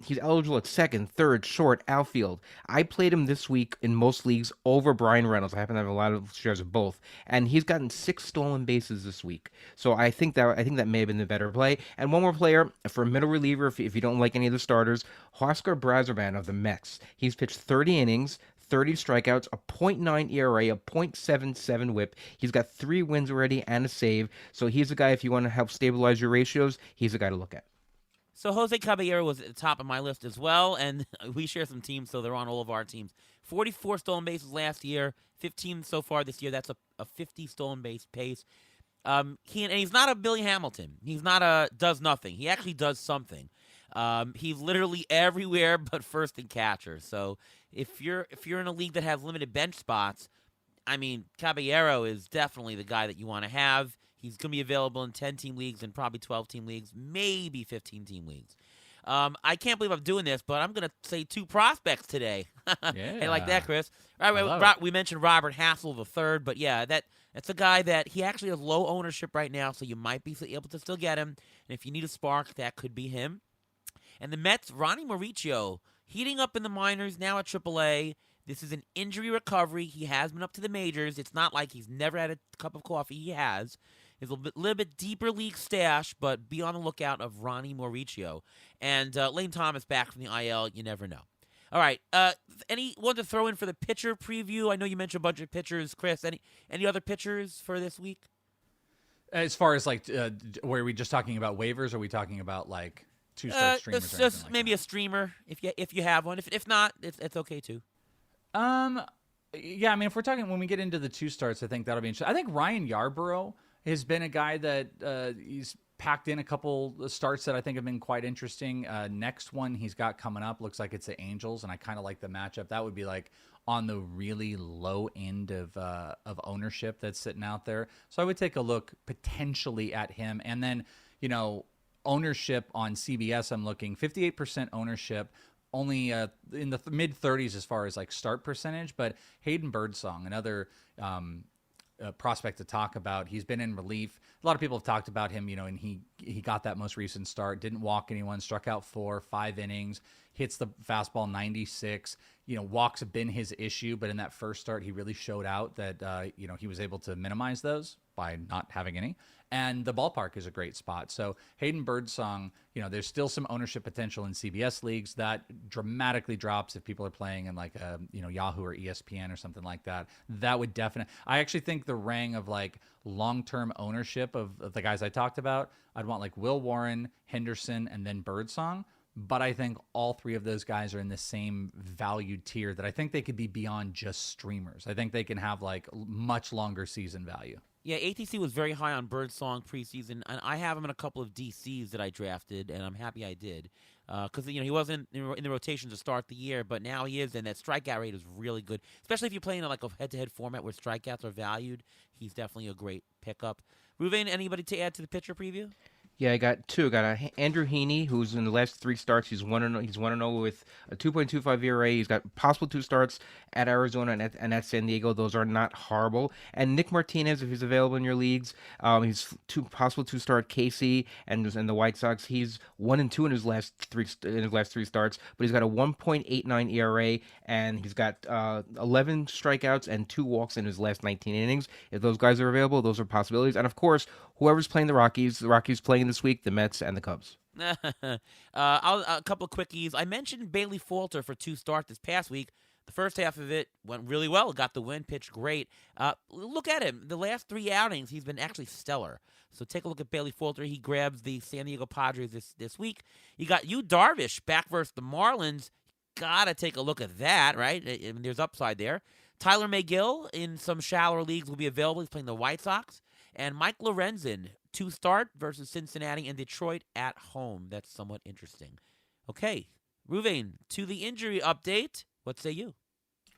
He's eligible at second, third, short, outfield. I played him this week in most leagues over Brian Reynolds. I happen to have a lot of shares of both, and he's gotten 6 stolen bases this week. So I think that may have been the better play. And one more player for a middle reliever, if you don't like any of the starters, Oscar Brazoban of the Mets. He's pitched 30 innings. 30 strikeouts, a .9 ERA, a .77 WHIP. He's got 3 wins already and a save. So he's a guy, if you want to help stabilize your ratios, he's a guy to look at. So Jose Caballero was at the top of my list as well, and we share some teams, so they're on all of our teams. 44 stolen bases last year, 15 so far this year. That's a 50 stolen base pace. And he's not a Billy Hamilton. He's not a does nothing. He actually does something. He's literally everywhere but first and catcher. So if you're in a league that has limited bench spots, I mean, Caballero is definitely the guy that you want to have. He's going to be available in 10-team leagues and probably 12-team leagues, maybe 15-team leagues. I can't believe I'm doing this, but I'm going to say 2 prospects today. Yeah. Hey, like that, Chris. All right, we mentioned Robert Hassel III, but yeah, that's a guy that he actually has low ownership right now, so you might be able to still get him. And if you need a spark, that could be him. And the Mets, Ronnie Mauricio, heating up in the minors, now at AAA. This is an injury recovery. He has been up to the majors. It's not like he's never had a cup of coffee. He has. He's a little bit deeper league stash, but be on the lookout of Ronnie Mauricio. And Lane Thomas back from the IL. You never know. All right. Anyone to throw in for the pitcher preview? I know you mentioned a bunch of pitchers. Chris, any other pitchers for this week? As far as were we just talking about waivers, or are we talking about like 2-start streamers? It's or just anything like maybe that? a streamer if you have one. If not, it's okay too. Yeah, I mean, if we're talking when we get into the 2 starts, I think that'll be interesting. I think Ryan Yarborough has been a guy that he's packed in a couple starts that I think have been quite interesting. Next one he's got coming up looks like it's the Angels, and I kind of like the matchup. That would be like on the really low end of ownership that's sitting out there. So I would take a look potentially at him, and then ownership on CBS. I'm looking 58% ownership. Only in the mid 30s as far as like start percentage, but Hayden Birdsong, another prospect to talk about. He's been in relief. A lot of people have talked about him, and he got that most recent start, didn't walk anyone, struck out 5 innings, hits the fastball 96. Walks have been his issue, but in that first start, he really showed out that, he was able to minimize those by not having any. And the ballpark is a great spot. So Hayden Birdsong, there's still some ownership potential in CBS leagues. That dramatically drops if people are playing in like Yahoo or ESPN or something like that. That would definitely. I actually think the rang of like long-term ownership of the guys I talked about, I'd want like Will Warren, Henderson, and then Birdsong. But I think all 3 of those guys are in the same value tier that I think they could be beyond just streamers. I think they can have like much longer season value. Yeah, ATC was very high on Birdsong preseason, and I have him in a couple of DCs that I drafted, and I'm happy I did. Because he wasn't in the rotation to start the year, but now he is, and that strikeout rate is really good. Especially if you're playing in like a head-to-head format where strikeouts are valued, he's definitely a great pickup. Ruvain, anybody to add to the pitcher preview? Yeah, I got 2. I got Andrew Heaney, who's in the last 3 starts. He's 1-0. He's 1-0 with a 2.25 ERA. He's got possible 2 starts at Arizona and at San Diego. Those are not horrible. And Nick Martinez, if he's available in your leagues, he's possible 2 start KC and the White Sox. He's 1-2 in his last 3 starts, but he's got a 1.89 ERA and he's got 11 strikeouts and 2 walks in his last 19 innings. If those guys are available, those are possibilities. And of course, whoever's playing the Rockies playing this week, the Mets and the Cubs. A couple of quickies. I mentioned Bailey Falter for 2 starts this past week. The first half of it went really well. Got the win, pitched great. Look at him. The last 3 outings, he's been actually stellar. So take a look at Bailey Falter. He grabs the San Diego Padres this week. You got Yu Darvish back versus the Marlins. Gotta take a look at that, right? I mean, there's upside there. Tyler McGill in some shallower leagues will be available. He's playing the White Sox. And Mike Lorenzen, 2 start versus Cincinnati and Detroit at home. That's somewhat interesting. Okay, Ruvain, to the injury update. What say you?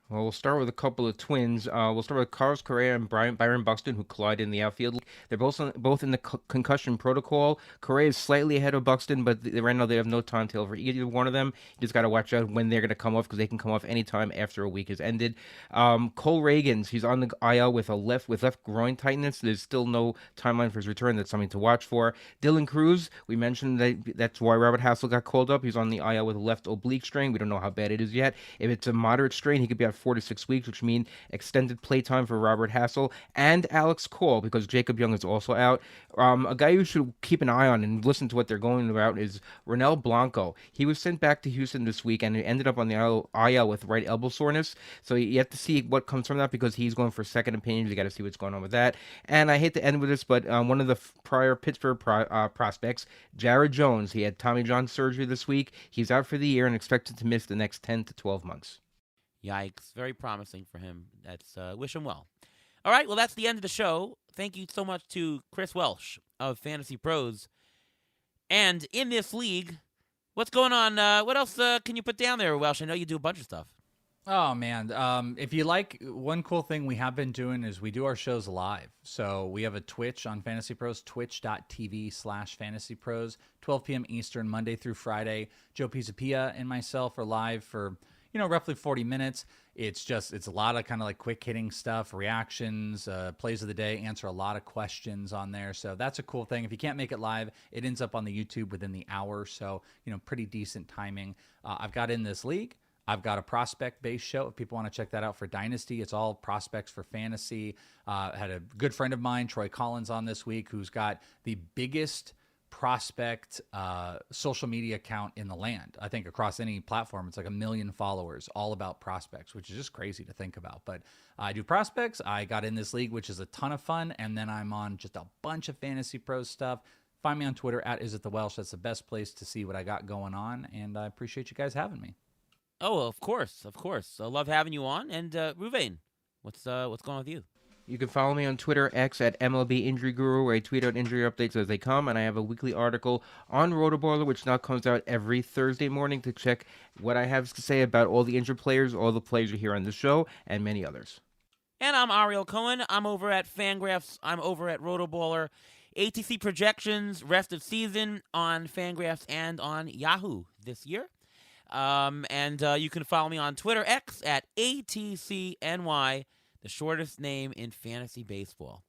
Well, we'll start with a couple of twins. We'll start with Carlos Correa and Byron Buxton, who collided in the outfield. They're both in the concussion protocol. Correa is slightly ahead of Buxton, but right now they have no timetable for either one of them. You just got to watch out when they're going to come off because they can come off anytime after a week has ended. Cole Reagans, he's on the IL with left groin tightness. There's still no timeline for his return. That's something to watch for. Dylan Cruz, we mentioned that's why Robert Hassel got called up. He's on the IL with a left oblique strain. We don't know how bad it is yet. If it's a moderate strain, he could be out 4 to 6 weeks, which mean extended playtime for Robert Hassel and Alex Cole because Jacob Young is also out. A guy you should keep an eye on and listen to what they're going about is Ronel Blanco. He was sent back to Houston this week and he ended up on the IL with right elbow soreness. So you have to see what comes from that because he's going for second opinions. You got to see what's going on with that. And I hate to end with this, but one of the prior Pittsburgh prospects, Jared Jones, he had Tommy John surgery this week. He's out for the year and expected to miss the next 10 to 12 months. Yikes. Very promising for him. That's wish him well. All right, well, that's the end of the show. Thank you so much to Chris Welsh of Fantasy Pros. And in this league, what's going on? What else can you put down there, Welsh? I know you do a bunch of stuff. Oh, man. If you like, one cool thing we have been doing is we do our shows live. So we have a Twitch on Fantasy Pros, twitch.tv/FantasyPros, 12 p.m. Eastern, Monday through Friday. Joe Pisapia and myself are live for roughly 40 minutes. It's a lot of kind of like quick hitting stuff, reactions, plays of the day, answer a lot of questions on there. So that's a cool thing. If you can't make it live, it ends up on the YouTube within the hour. So, pretty decent timing. I've got in this league. I've got a prospect-based show. If people want to check that out for Dynasty, it's all prospects for fantasy. Had a good friend of mine, Troy Collins, on this week, who's got the biggest prospect social media account in the land. I think across any platform, it's like 1 million followers, all about prospects, which is just crazy to think about. But I do prospects. I got in this league, which is a ton of fun. And then I'm on just a bunch of Fantasy Pros stuff. Find me on Twitter at @IsItTheWelsh. That's the best place to see what I got going on. And I appreciate you guys having me. Oh, of course. I love having you on. And Ruvain, what's going on with you? You can follow me on Twitter, X, at MLB Injury Guru, where I tweet out injury updates as they come, and I have a weekly article on Rotoballer, which now comes out every Thursday morning to check what I have to say about all the injured players, all the players you hear on the show, and many others. And I'm Ariel Cohen. I'm over at Fangraphs. I'm over at Rotoballer. ATC projections, rest of season on Fangraphs and on Yahoo this year. And you can follow me on Twitter, X, at ATCNY, the shortest name in fantasy baseball.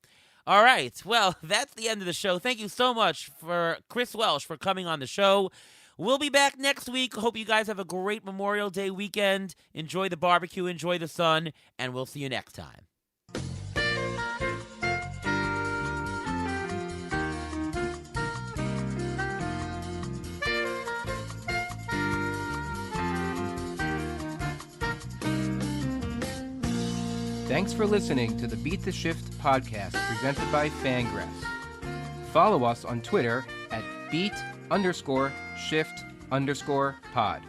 All right, well, that's the end of the show. Thank you so much for Chris Welsh for coming on the show. We'll be back next week. Hope you guys have a great Memorial Day weekend. Enjoy the barbecue, enjoy the sun, and we'll see you next time. Thanks for listening to the Beat the Shift podcast presented by Fangraphs. Follow us on Twitter at beat_shift_pod.